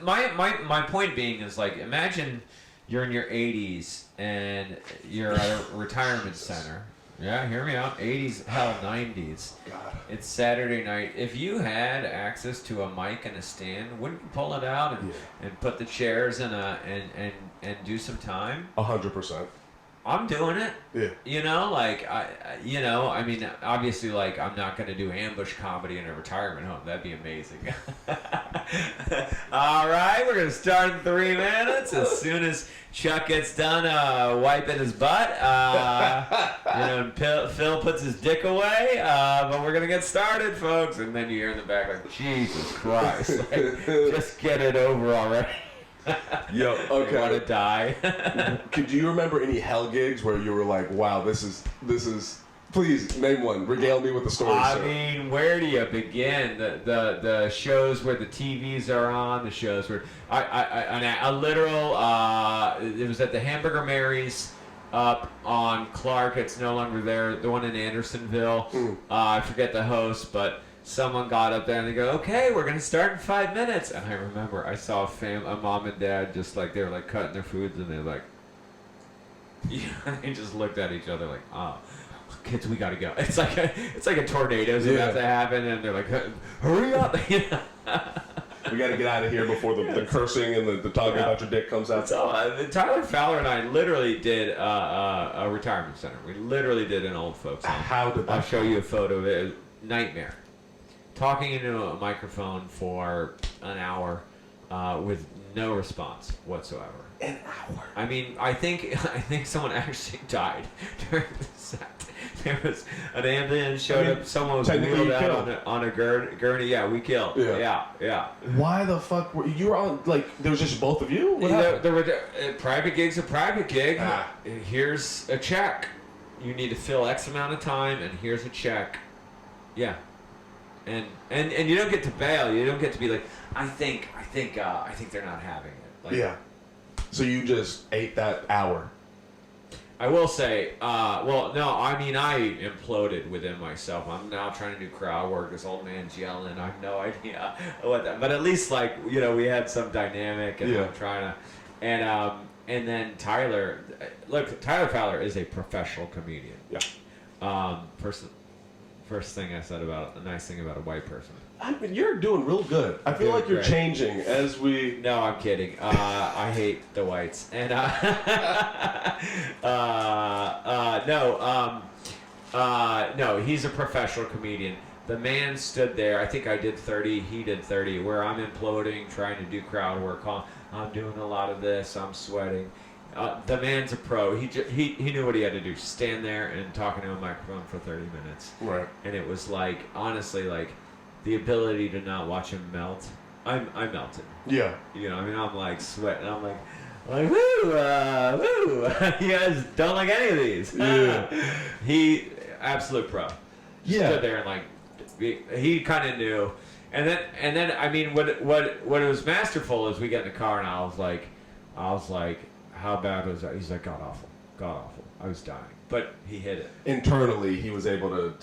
Speaker 2: my point being is, like, imagine you're in your 80s and you're at a retirement center. Yeah, hear me out. 80s, hell, 90s.
Speaker 3: God.
Speaker 2: It's Saturday night. If you had access to a mic and a stand, wouldn't you pull it out and put the chairs in and do some time?
Speaker 3: 100%.
Speaker 2: I'm doing it.
Speaker 3: Yeah.
Speaker 2: You know, like, I mean, obviously, like, I'm not going to do ambush comedy in a retirement home. That'd be amazing. All right, we're going to start in 3 minutes. As soon as Chuck gets done wiping his butt, and Phil puts his dick away, but we're going to get started, folks. And then you hear in the back, like, Jesus Christ. Like, just get it over already.
Speaker 3: Yo, okay.
Speaker 2: Want to die?
Speaker 3: Do you remember any hell gigs where you were like, wow, this is please name one. Regale me with the story.
Speaker 2: I mean, where do you begin? The shows where the TVs are on, the shows where a literal it was at the Hamburger Mary's up on Clark. It's no longer there. The one in Andersonville. I forget the host, but someone got up there and they go, okay, we're going to start in 5 minutes. And I remember I saw a mom and dad just like, they were like cutting their foods, and they're like, they just looked at each other like, oh, kids, we got to go. It's like a tornado's about to happen, and they're like, hurry up.
Speaker 3: We got to get out of here before the cursing and the talking about your dick comes out.
Speaker 2: So Tyler Fowler and I literally did a retirement center. We literally did an old folks home.
Speaker 3: How did that
Speaker 2: I'll show you a photo of it. Nightmare. Talking into a microphone for an hour with no response whatsoever.
Speaker 3: An hour.
Speaker 2: I mean, I think someone actually died during the set. There was an ambulance showed up. Someone was wheeled out on a gurney. Yeah, we killed. Yeah.
Speaker 3: Why the fuck were you were on? Like, there was just both of you? What happened?
Speaker 2: There were private gig's a private gig. Here's a check. You need to fill X amount of time, and here's a check. Yeah. And you don't get to bail. You don't get to be like, I think they're not having it. Like,
Speaker 3: yeah. So you just ate that hour.
Speaker 2: I will say, well, no, I mean, I imploded within myself. I'm now trying to do crowd work. This old man's yelling. I have no idea what that, but at least, like, you know, we had some dynamic, and I'm trying to, and then Tyler, look, Tyler Fowler is a professional comedian.
Speaker 3: Yeah.
Speaker 2: First thing I said about a nice thing about a white person.
Speaker 3: I mean, you're doing real good. I feel like you're changing as we...
Speaker 2: No, I'm kidding. I hate the whites. And, no, he's a professional comedian. The man stood there. I think I did 30. He did 30. Where I'm imploding, trying to do crowd work. I'm doing a lot of this. I'm sweating. The man's a pro. He knew what he had to do. Stand there and talk into a microphone for 30 minutes.
Speaker 3: Right.
Speaker 2: And it was like, honestly, like, the ability to not watch him melt. I melted.
Speaker 3: Yeah.
Speaker 2: You know, I mean, I'm like sweating. I'm like, woo. You guys don't like any of these.
Speaker 3: Yeah.
Speaker 2: He, absolute pro.
Speaker 3: Yeah.
Speaker 2: Stood there and like, he kind of knew. And then, I mean, what was masterful is we get in the car and I was like, how bad was that? He's like, god awful. I was dying. But he hit it. Internally,
Speaker 3: he was able to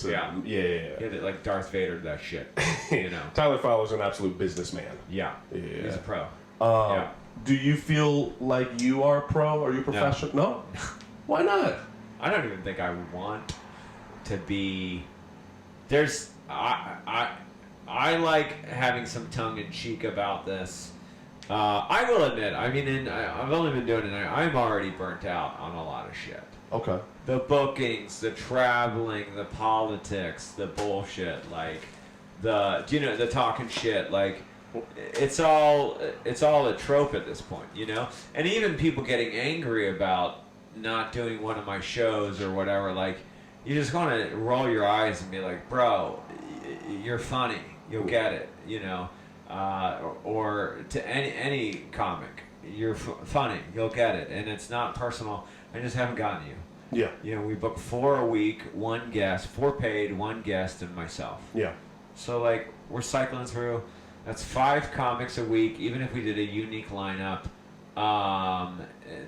Speaker 3: yeah.
Speaker 2: Hit it like Darth Vader, that shit. You know.
Speaker 3: Tyler Fowler's an absolute businessman.
Speaker 2: Yeah. He's a pro.
Speaker 3: Do you feel like you are a pro? Are you professional? No? Why not?
Speaker 2: I don't even think I want to be. I like having some tongue in cheek about this. I will admit, I mean, I've only been doing it. I'm already burnt out on a lot of shit.
Speaker 3: Okay.
Speaker 2: The bookings, the traveling, the politics, the bullshit, like the talking shit, like it's all a trope at this point, you know? And even people getting angry about not doing one of my shows or whatever, like you just want to roll your eyes and be like, bro, you're funny, you'll get it, you know? Or to any comic, you're funny, you'll get it, and it's not personal. I just haven't gotten you.
Speaker 3: Yeah.
Speaker 2: You know, we book 4 a week, 1 guest, 4 paid, 1 guest, and myself.
Speaker 3: Yeah.
Speaker 2: So like we're cycling through. That's 5 comics a week. Even if we did a unique lineup,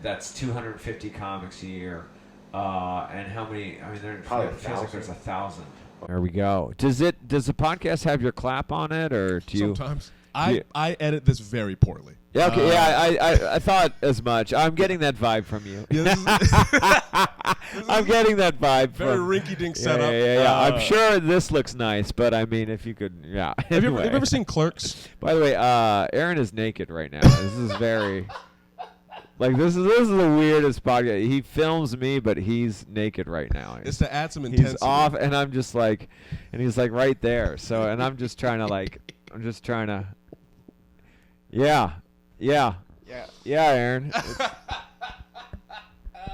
Speaker 2: that's 250 comics a year. And how many? I mean, it feels like there's 1,000. There we go. Does the podcast have your clap on it, or do you?
Speaker 1: Sometimes. I edit this very poorly.
Speaker 2: Yeah, okay, I thought as much. I'm getting that vibe from you.
Speaker 1: Yeah,
Speaker 2: I'm getting that vibe.
Speaker 1: Very rinky-dink setup.
Speaker 2: Yeah. I'm sure this looks nice, but I mean, if you could, yeah.
Speaker 1: Have you ever seen Clerks?
Speaker 2: By the way, Aaron is naked right now. This is very, like, this is the weirdest podcast. He films me, but he's naked right now.
Speaker 1: It's to add some intensity.
Speaker 2: He's off, and I'm just like, and he's like right there. So, and I'm just trying to. Yeah, Aaron.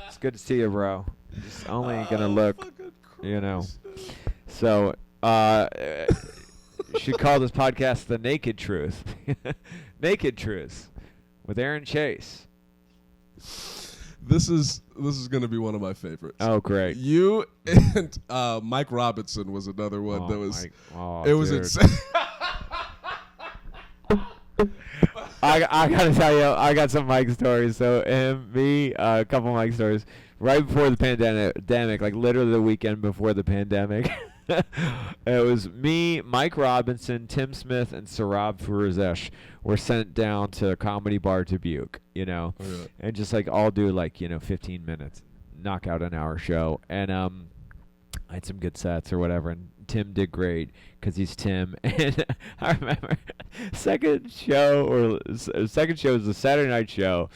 Speaker 2: It's good to see you, bro. Just only gonna look, you know. So, should call this podcast The Naked Truth. Naked Truth with Aaron Chase.
Speaker 1: This is gonna be one of my favorites.
Speaker 2: Oh, great!
Speaker 1: You and Mike Robinson was another one that was. It was insane.
Speaker 2: I gotta tell you, I got some Mike stories. So a couple Mike stories. Right before the pandemic, like literally the weekend before the pandemic, it was me, Mike Robinson, Tim Smith, and Sarab Furazesh were sent down to a comedy bar Dubuque, you know, and just like all do like 15 minutes, knock out an hour show, and I had some good sets or whatever, and Tim did great because he's Tim. And I remember second show is the Saturday night show.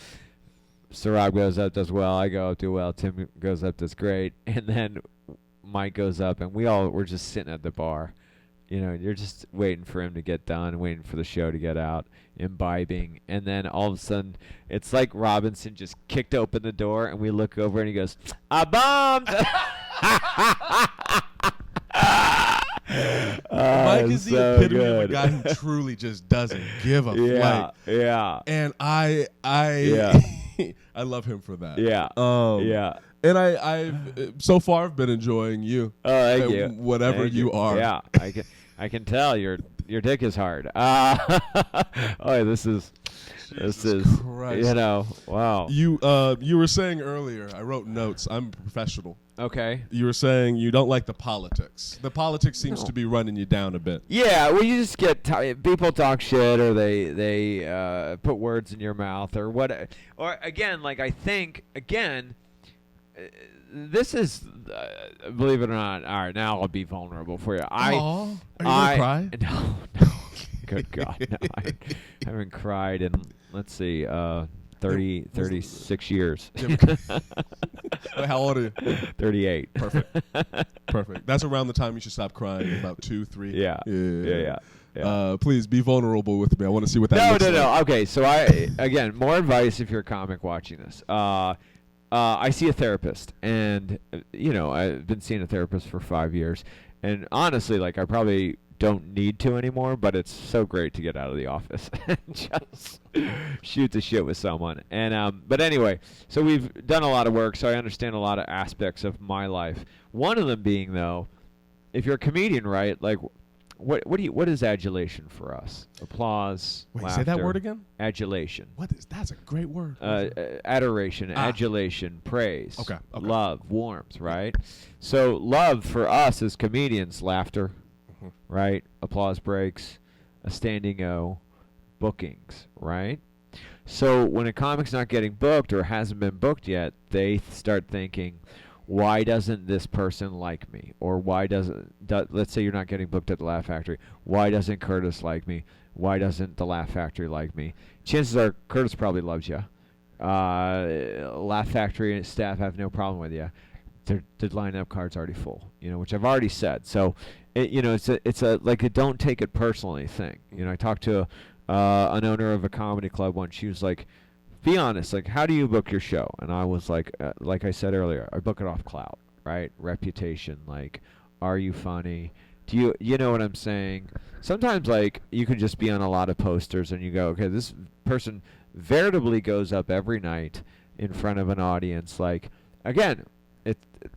Speaker 2: Sarab goes up, does well. I go up, do well. Tim goes up, does great. And then Mike goes up, and we're just sitting at the bar. You know, you're just waiting for him to get done, waiting for the show to get out, imbibing. And then all of a sudden, it's like Robinson just kicked open the door, and we look over, and he goes, "I bombed."
Speaker 1: Mike is the epitome of a guy who truly just doesn't give a flight.
Speaker 2: Yeah.
Speaker 1: And I I love him for that.
Speaker 2: Yeah.
Speaker 1: And I've so far I've been enjoying you.
Speaker 2: Oh, thank you.
Speaker 1: Whatever you are.
Speaker 2: Yeah. I can tell your dick is hard. This is
Speaker 1: Christ.
Speaker 2: Wow.
Speaker 1: You were saying earlier, I wrote notes. I'm a professional.
Speaker 2: Okay.
Speaker 1: You were saying you don't like the politics. The politics seems to be running you down a bit.
Speaker 2: Yeah, well, you just get people talk shit, or they put words in your mouth, or what? Or again, like I think again, this is believe it or not. All right, now I'll be vulnerable for you.
Speaker 1: Are you gonna cry?
Speaker 2: No. Good God, no. I haven't cried in, let's see, 36 years.
Speaker 1: How old are you?
Speaker 2: 38.
Speaker 1: Perfect. That's around the time you should stop crying. About 2, 3.
Speaker 2: Yeah.
Speaker 1: Please be vulnerable with me. I want to see what that looks like.
Speaker 2: No. Okay, so again, more advice if you're a comic watching this. I see a therapist, and I've been seeing a therapist for 5 years, and honestly, like I probably don't need to anymore, but it's so great to get out of the office and just shoot the shit with someone. And but anyway, so we've done a lot of work, so I understand a lot of aspects of my life. One of them being, though, if you're a comedian, right? Like, what is adulation for us? Applause.
Speaker 1: Wait,
Speaker 2: laughter,
Speaker 1: say that word again.
Speaker 2: Adulation.
Speaker 1: That's a great word.
Speaker 2: Adoration, adulation, praise,
Speaker 1: okay.
Speaker 2: Love, warmth, right? So love for us as comedians, laughter. Right? Applause breaks, a standing O, bookings, right? So when a comic's not getting booked or hasn't been booked yet, they start thinking, why doesn't this person like me? Or why doesn't, let's say you're not getting booked at the Laugh Factory, why doesn't Curtis like me? Why doesn't the Laugh Factory like me? Chances are Curtis probably loves you. Laugh Factory staff have no problem with you. The lineup card's already full, which I've already said. So, it's a like a don't take it personally thing. I talked to an owner of a comedy club once. She was like, be honest, like, how do you book your show? And I was like I said earlier, I book it off clout, right? Reputation, like, are you funny? Do you know what I'm saying? Sometimes, like, you can just be on a lot of posters and you go, okay, this person veritably goes up every night in front of an audience. Like, again,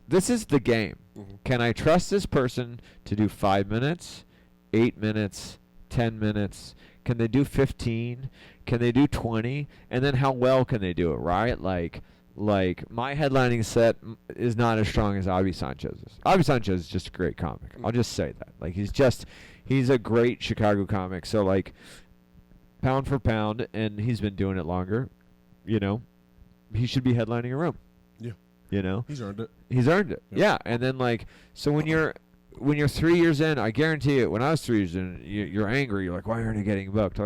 Speaker 2: this is the game. Mm-hmm. Can I trust this person to do 5 minutes, 8 minutes, 10 minutes? Can they do 15? Can they do 20? And then how well can they do it, right? Like my headlining set is not as strong as Avi Sanchez's. Avi Sanchez is just a great comic. I'll just say that. Like, he's a great Chicago comic. So, like, pound for pound, and he's been doing it longer, he should be headlining a room. Yeah.
Speaker 1: He's earned it.
Speaker 2: Yeah. And then, like, so when you're 3 years in, I guarantee it, when I was 3 years in, you're angry. You're like, why aren't you getting booked?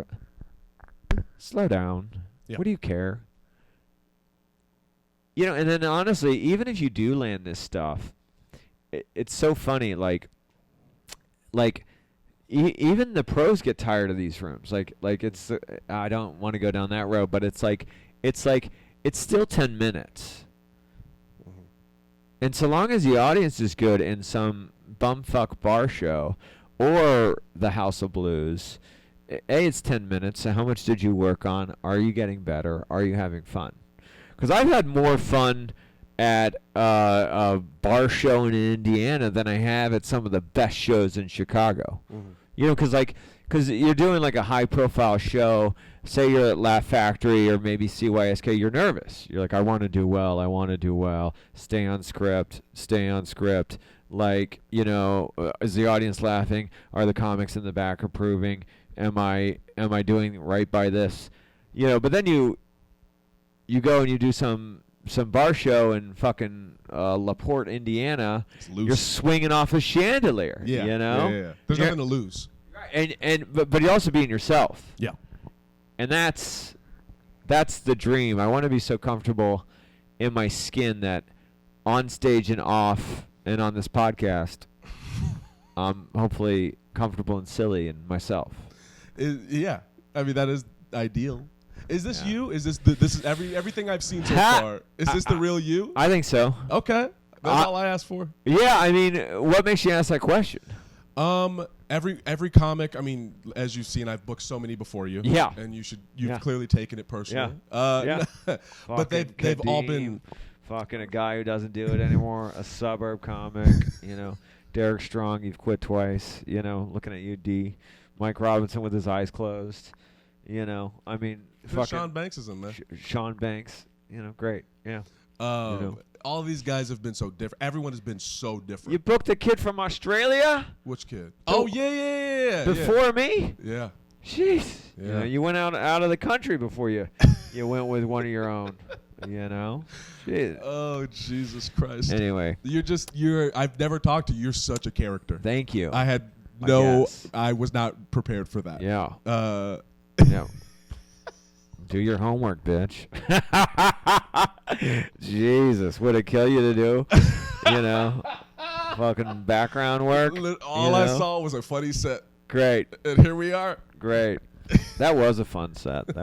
Speaker 2: Slow down. Yeah. What do you care? And then, honestly, even if you do land this stuff, it's so funny. Like even the pros get tired of these rooms. Like it's, I don't want to go down that road, but it's still 10 minutes. And so long as the audience is good in some bumfuck bar show or the House of Blues, it's 10 minutes. So how much did you work on? Are you getting better? Are you having fun? Because I've had more fun at a bar show in Indiana than I have at some of the best shows in Chicago. Mm-hmm. Because you're doing like a high-profile show. Say you're at Laugh Factory or maybe CYSK, you're nervous. You're like, I want to do well. Stay on script. Like, is the audience laughing? Are the comics in the back approving? Am I doing right by this? But then you go and you do some bar show in fucking LaPorte, Indiana. You're swinging off a chandelier.
Speaker 1: Yeah.
Speaker 2: Yeah.
Speaker 1: There's nothing to lose.
Speaker 2: But you're also being yourself.
Speaker 1: Yeah.
Speaker 2: And that's the dream. I want to be so comfortable in my skin that on stage and off and on this podcast, I'm hopefully comfortable and silly in myself.
Speaker 1: Yeah. I mean, that is ideal. Is this you? Is this this is everything I've seen so far? Is this the real you?
Speaker 2: I think so.
Speaker 1: Okay. That's all I asked for.
Speaker 2: Yeah, I mean, what makes you ask that question?
Speaker 1: Every comic. I mean, as you've seen, I've booked so many before you.
Speaker 2: Yeah,
Speaker 1: and you've clearly taken it personally. Yeah, but they've all been
Speaker 2: fucking a guy who doesn't do it anymore. A suburb comic, Derek Strong, you've quit twice. Looking at you, D. Mike Robinson with his eyes closed. I mean,
Speaker 1: Sean Banks is in there.
Speaker 2: Sean Banks, great. Yeah.
Speaker 1: All these guys have been so different. Everyone has been so different.
Speaker 2: You booked a kid from Australia?
Speaker 1: Which kid? Oh, yeah.
Speaker 2: Before me?
Speaker 1: Yeah.
Speaker 2: Jeez.
Speaker 1: Yeah.
Speaker 2: You went out of the country before you went with one of your own. Jeez.
Speaker 1: Oh, Jesus Christ.
Speaker 2: Anyway.
Speaker 1: I've never talked to you. You're such a character.
Speaker 2: Thank you.
Speaker 1: I was not prepared for that.
Speaker 2: Yeah.
Speaker 1: Yeah.
Speaker 2: Do your homework, bitch. Jesus, would it kill you to do? Fucking background work.
Speaker 1: All I saw was a funny set.
Speaker 2: Great.
Speaker 1: And here we are.
Speaker 2: Great. That was a fun set.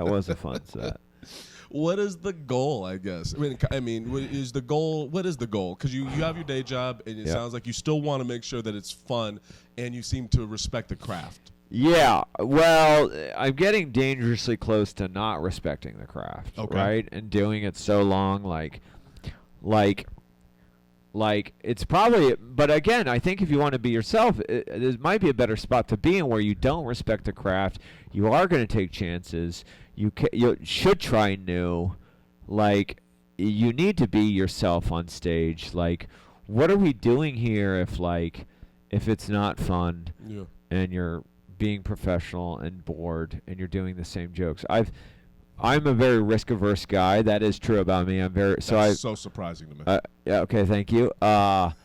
Speaker 1: What is the goal, I guess? I mean, what is the goal? Because you have your day job, and it sounds like you still want to make sure that it's fun, and you seem to respect the craft.
Speaker 2: Yeah, well, I'm getting dangerously close to not respecting the craft, right? And doing it so long, like it's probably. But again, I think if you want to be yourself, it might be a better spot to be in where you don't respect the craft. You are going to take chances. You should try new. Like, you need to be yourself on stage. Like, what are we doing here if it's not fun and you're being professional and bored and you're doing the same jokes? I'm a very risk-averse guy. That is true about me. That's
Speaker 1: so surprising to me.
Speaker 2: Yeah, okay, thank you. But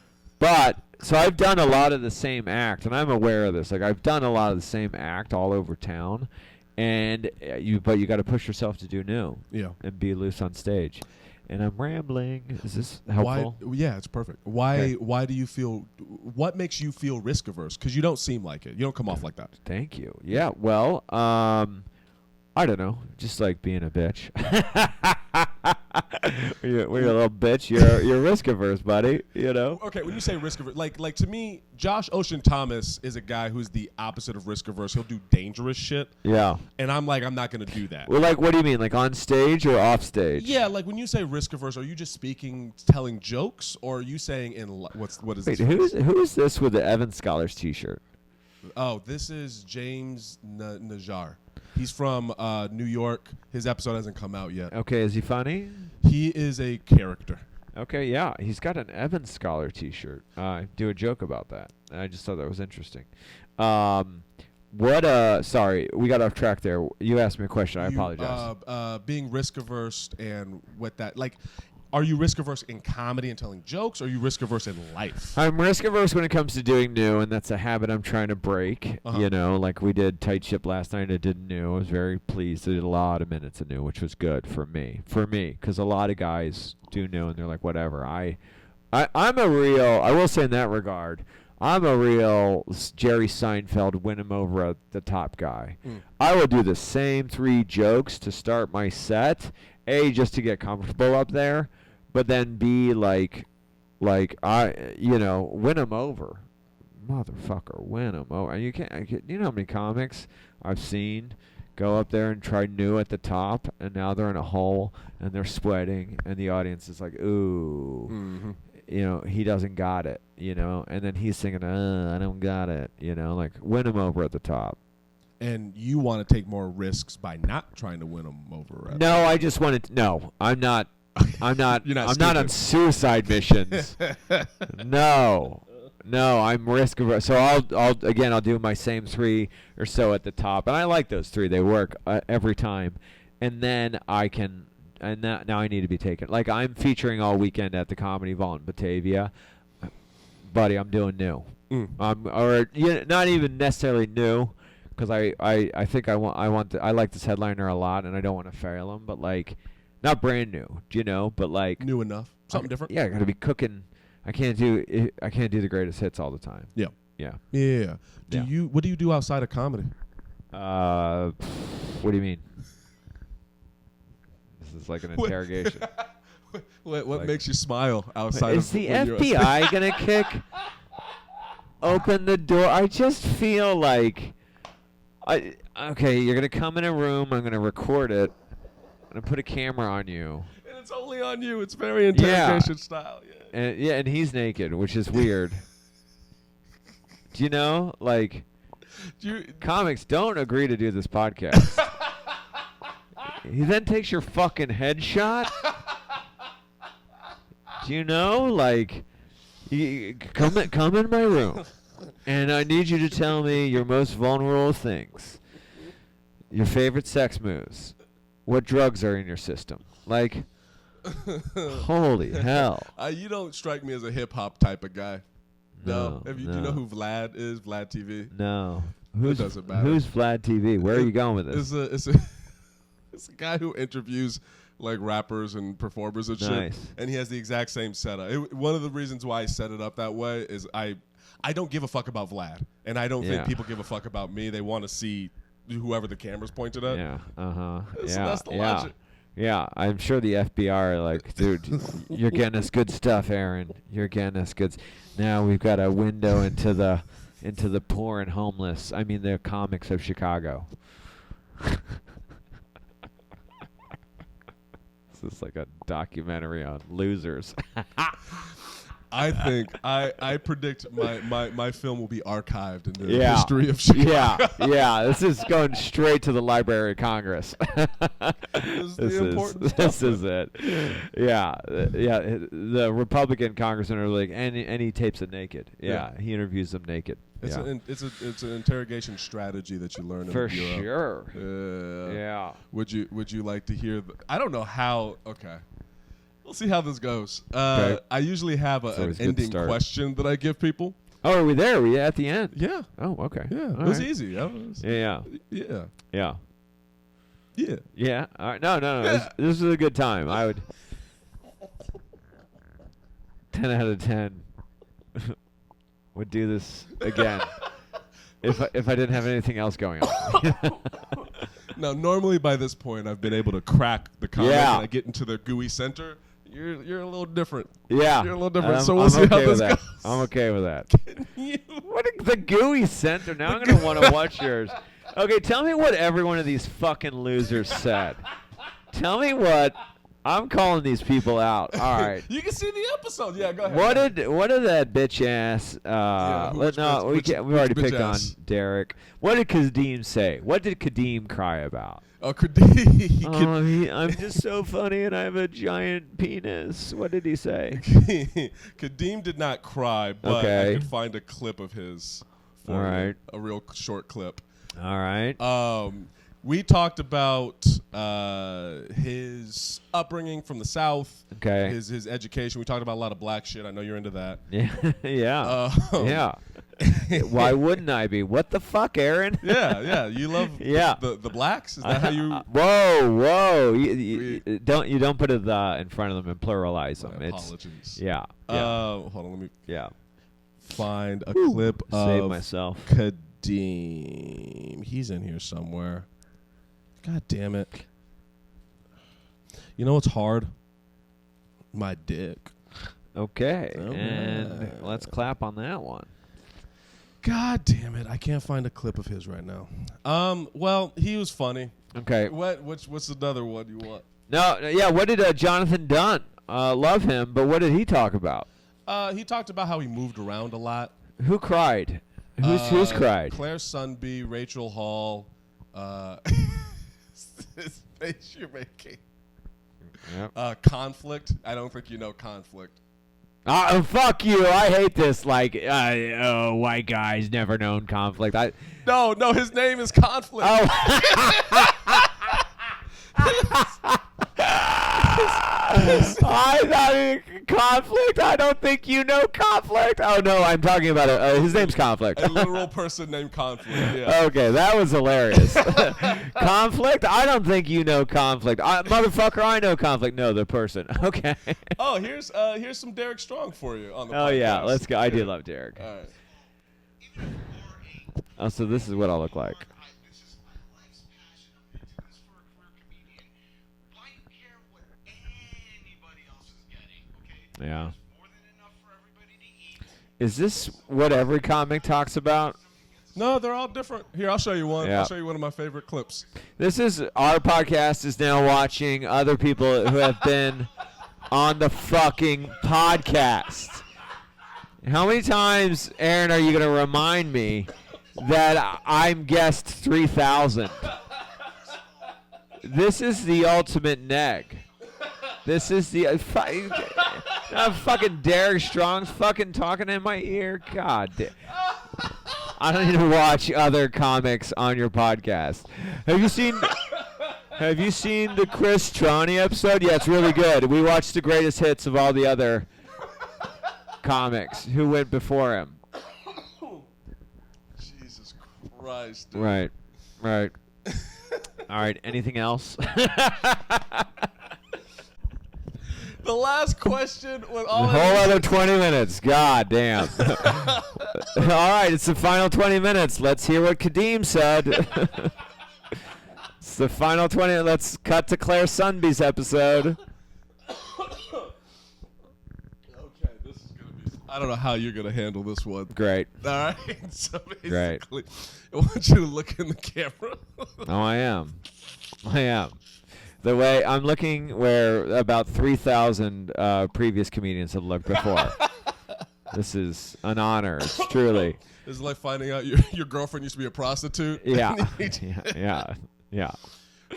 Speaker 2: so I've done a lot of the same act, and I'm aware of this. Like, I've done a lot of the same act all over town, and you got to push yourself to do new.
Speaker 1: Yeah.
Speaker 2: And be loose on stage. And I'm rambling. Is this helpful?
Speaker 1: Yeah, it's perfect. Why do you feel? What makes you feel risk averse? Because you don't seem like it. You don't come off like that.
Speaker 2: Thank you. Yeah. Well, I don't know. Just like being a bitch. We're a little bitch. You're risk averse, buddy.
Speaker 1: Okay, when you say risk averse, like to me, Josh Ocean Thomas is a guy who's the opposite of risk averse. He'll do dangerous shit.
Speaker 2: Yeah.
Speaker 1: And I'm not gonna do that.
Speaker 2: Well, like, what do you mean? Like on stage or off stage?
Speaker 1: Yeah, like when you say risk averse, are you just telling jokes, or are you saying what is this?
Speaker 2: Who is this with the Evan Scholars T-shirt?
Speaker 1: Oh, this is James Najjar. He's from New York. His episode hasn't come out yet.
Speaker 2: Okay, is he funny?
Speaker 1: He is a character.
Speaker 2: Okay, yeah. He's got an Evan Scholar T-shirt. I do a joke about that. I just thought that was interesting. Sorry, we got off track there. You asked me a question. I apologize.
Speaker 1: Being risk-averse and what that, like, are you risk-averse in comedy and telling jokes, or are you risk-averse in life?
Speaker 2: I'm risk-averse when it comes to doing new, and that's a habit I'm trying to break. Like we did Tight Ship last night. I did new. I was very pleased. I did a lot of minutes of new, which was good for me, because a lot of guys do new, and they're like, whatever. I will say in that regard, I'm a real Jerry Seinfeld, win him over at the top guy. I will do the same 3 jokes to start my set, A, just to get comfortable up there, but then B, like I, win him over. Motherfucker, win him over. You know how many comics I've seen go up there and try new at the top, and now they're in a hole, and they're sweating, and the audience is like, ooh. Mm-hmm. He doesn't got it, and then he's singing, I don't got it, like, win him over at the top.
Speaker 1: And you want to take more risks by not trying to win them over.
Speaker 2: No, I just wanted to, no, I'm not I'm not on suicide missions. No, I'm risk averse. So I'll do my same 3 or so at the top, and I like those 3. They work every time, and then I can. And now I need to be taken. Like, I'm featuring all weekend at the Comedy Vault in Batavia. Buddy, I'm doing new. Not even necessarily new, because I think I like this headliner a lot, and I don't want to fail him, but like, not brand new, but like
Speaker 1: new enough, something different.
Speaker 2: Yeah, I got to be cooking. I can't do the greatest hits all the time.
Speaker 1: Yeah. What do you do outside of comedy?
Speaker 2: What do you mean? This is like an interrogation.
Speaker 1: What
Speaker 2: Like-
Speaker 1: makes you smile outside
Speaker 2: Is
Speaker 1: of
Speaker 2: the
Speaker 1: when you're-
Speaker 2: FBI gonna kick open the door? I just feel like okay, you're gonna come in a room. I'm gonna record it. I'm gonna put a camera on you.
Speaker 1: And it's only on you. It's very interrogation style. Yeah.
Speaker 2: And he's naked, which is weird. Do you know, like, comics don't agree to do this podcast. He then takes your fucking headshot. Do you know, like, come in my room, and I need you to tell me your most vulnerable things, your favorite sex moves, what drugs are in your system, like. Holy hell!
Speaker 1: You don't strike me as a hip hop type of guy. No. Do you know
Speaker 2: no.
Speaker 1: who Vlad is? Vlad TV.
Speaker 2: No.
Speaker 1: Doesn't matter.
Speaker 2: Who's Vlad TV? Where are you going with this?
Speaker 1: It's a guy who interviews like rappers and performers and shit.
Speaker 2: Nice.
Speaker 1: And he has the exact same setup. One of the reasons why I set it up that way is I don't give a fuck about Vlad, and I don't think people give a fuck about me. They want to see whoever the camera's pointed at.
Speaker 2: Yeah.
Speaker 1: So that's the logic.
Speaker 2: Yeah, I'm sure the FBI are like, dude, you're getting us good stuff, Aaron. You're getting us good. Now we've got a window into the poor and homeless. I mean, the comics of Chicago. This is like a documentary on losers.
Speaker 1: I think I predict my film will be archived in the history of Chicago.
Speaker 2: Yeah. This is going straight to the Library of Congress. This is it. Yeah. The Republican congressmen are like, and he tapes it naked. Yeah. He interviews them naked.
Speaker 1: It's an interrogation strategy that you learn
Speaker 2: for
Speaker 1: in the bureau.
Speaker 2: sure. Yeah.
Speaker 1: Would you like to hear? I don't know how. Okay. We'll see how this goes.
Speaker 2: Okay.
Speaker 1: I usually have an ending question that I give people.
Speaker 2: Oh, are we there? Are we at the end?
Speaker 1: Yeah.
Speaker 2: Oh, okay.
Speaker 1: Yeah.
Speaker 2: All
Speaker 1: It was
Speaker 2: right.
Speaker 1: easy.
Speaker 2: Yeah.
Speaker 1: Yeah.
Speaker 2: Yeah.
Speaker 1: Yeah.
Speaker 2: Yeah. All right. No. This is a good time. I would 10 out of 10 would do this again if I didn't have anything else going on.
Speaker 1: Now, normally by this point, I've been able to crack the comic
Speaker 2: Yeah.
Speaker 1: and I get into the gooey center. You're a little different.
Speaker 2: Yeah.
Speaker 1: You're a little different. So
Speaker 2: I'm
Speaker 1: we'll see
Speaker 2: okay
Speaker 1: how this
Speaker 2: with that.
Speaker 1: goes.
Speaker 2: I'm okay with that.
Speaker 1: You-
Speaker 2: What the gooey center? Now I'm gonna want to watch yours. Okay, tell me what every one of these fucking losers said. Tell me what. I'm calling these people out. All right.
Speaker 1: You can see the episode. Yeah, go ahead.
Speaker 2: What did that bitch ass?
Speaker 1: we
Speaker 2: We
Speaker 1: bitch
Speaker 2: already picked on
Speaker 1: ass?
Speaker 2: Derek. What did Kadeem say? What did Kadeem cry about?
Speaker 1: Oh, Kadeem.
Speaker 2: I'm just so funny and I have a giant penis. What did he say?
Speaker 1: Kadeem did not cry, but
Speaker 2: Okay.
Speaker 1: I could find a clip of his. For
Speaker 2: All right.
Speaker 1: A real short clip.
Speaker 2: All right.
Speaker 1: We talked about his upbringing from the South.
Speaker 2: Okay.
Speaker 1: His education. We talked about a lot of black shit. I know you're into that.
Speaker 2: Yeah. Yeah.
Speaker 1: Yeah.
Speaker 2: Why wouldn't I be? What the fuck, Aaron?
Speaker 1: Yeah. You love the blacks? Is that how you?
Speaker 2: Whoa. You don't put a the in front of them and pluralize them.
Speaker 1: My apologies.
Speaker 2: Yeah.
Speaker 1: Hold on. Let me
Speaker 2: Yeah.
Speaker 1: find a clip
Speaker 2: Save
Speaker 1: of
Speaker 2: myself.
Speaker 1: Kadeem. He's in here somewhere. God damn it. You know what's hard? My dick.
Speaker 2: Okay.
Speaker 1: All
Speaker 2: And
Speaker 1: right.
Speaker 2: let's clap on that one.
Speaker 1: God damn it. I can't find a clip of his right now. Well, he was funny.
Speaker 2: Okay.
Speaker 1: What's another one you want?
Speaker 2: No, yeah, what did Jonathan Dunn? Love him, but what did he talk about?
Speaker 1: He talked about how he moved around a lot.
Speaker 2: Who cried? Who's cried?
Speaker 1: Claire Sunby, Rachel Hall. This face you're making.
Speaker 2: Yep.
Speaker 1: Conflict. I don't think you know Conflict.
Speaker 2: Fuck you. I hate this. Like, white guys never known conflict.
Speaker 1: No, his name is Conflict.
Speaker 2: I thought conflict. I don't think you know conflict. Oh no, I'm talking about it. His name's Conflict.
Speaker 1: A literal person named Conflict. Yeah.
Speaker 2: Okay, that was hilarious. Conflict? I don't think you know conflict. Motherfucker, I know conflict. No, the person. Okay.
Speaker 1: Oh, here's some Derek Strong for you on the podcast.
Speaker 2: Oh yeah, let's go. I do love Derek.
Speaker 1: All right.
Speaker 2: Oh, so this is what I'll look like.
Speaker 4: This is my life's passion. I'm going to do this for a career comedian. Why do you care what anybody else
Speaker 2: Is this what every comic talks about?
Speaker 1: No, they're all different. Here, I'll show you one.
Speaker 2: Yeah.
Speaker 1: I'll show you one of my favorite clips.
Speaker 2: This is our podcast is now watching other people who have been on the fucking podcast. How many times, Aaron, are you going to remind me that I'm guest 3000? This is the ultimate neg. This is the fucking Derek Strong's fucking talking in my ear. God damn. I don't even watch other comics on your podcast. Have you seen the Chris Trani episode? Yeah, it's really good. We watched the greatest hits of all the other comics who went before him.
Speaker 1: Jesus Christ. Dude.
Speaker 2: Right. All right. Anything else?
Speaker 1: The last question with all
Speaker 2: The whole other 20 minutes. God damn. All right, it's the final 20 minutes. Let's hear what Kadeem said. It's the final 20. Let's cut to Claire Sunby's episode.
Speaker 1: Okay, this is gonna be. I don't know how you're gonna handle this one.
Speaker 2: Great.
Speaker 1: All right. So basically,
Speaker 2: Great.
Speaker 1: I want you to look in the camera.
Speaker 2: Oh, I am. The way I'm looking where about 3,000 previous comedians have looked before. This is an honor. It's truly.
Speaker 1: This is like finding out your girlfriend used to be a prostitute.
Speaker 2: Yeah. Yeah.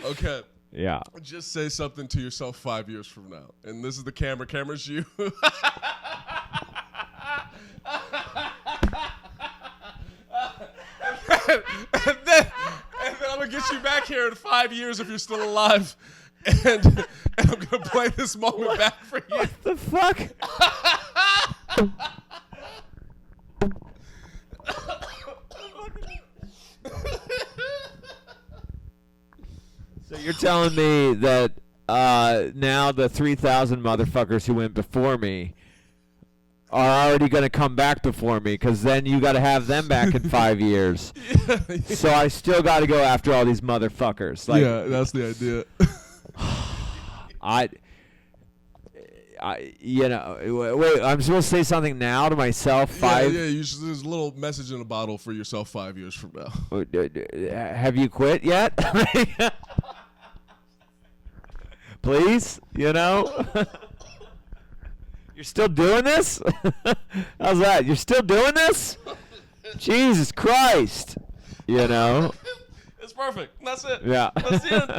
Speaker 1: Okay.
Speaker 2: Yeah.
Speaker 1: Just say something to yourself 5 years from now. And this is the camera. Camera's you. and then I'm going to get you back here in 5 years if you're still alive. And I'm going to play this moment back for you.
Speaker 2: What the fuck? So you're telling me that now the 3,000 motherfuckers who went before me are already going to come back before me, because then you got to have them back in 5 years.
Speaker 1: Yeah.
Speaker 2: So I still got to go after all these motherfuckers. Like,
Speaker 1: Yeah, that's the idea.
Speaker 2: Wait, I'm supposed to say something now to myself?
Speaker 1: Yeah, there's a little message in a bottle for yourself 5 years from now.
Speaker 2: Have you quit yet? Please, You're still doing this? How's that? You're still doing this? Jesus Christ.
Speaker 1: It's perfect. That's it.
Speaker 2: Yeah.
Speaker 1: That's the end.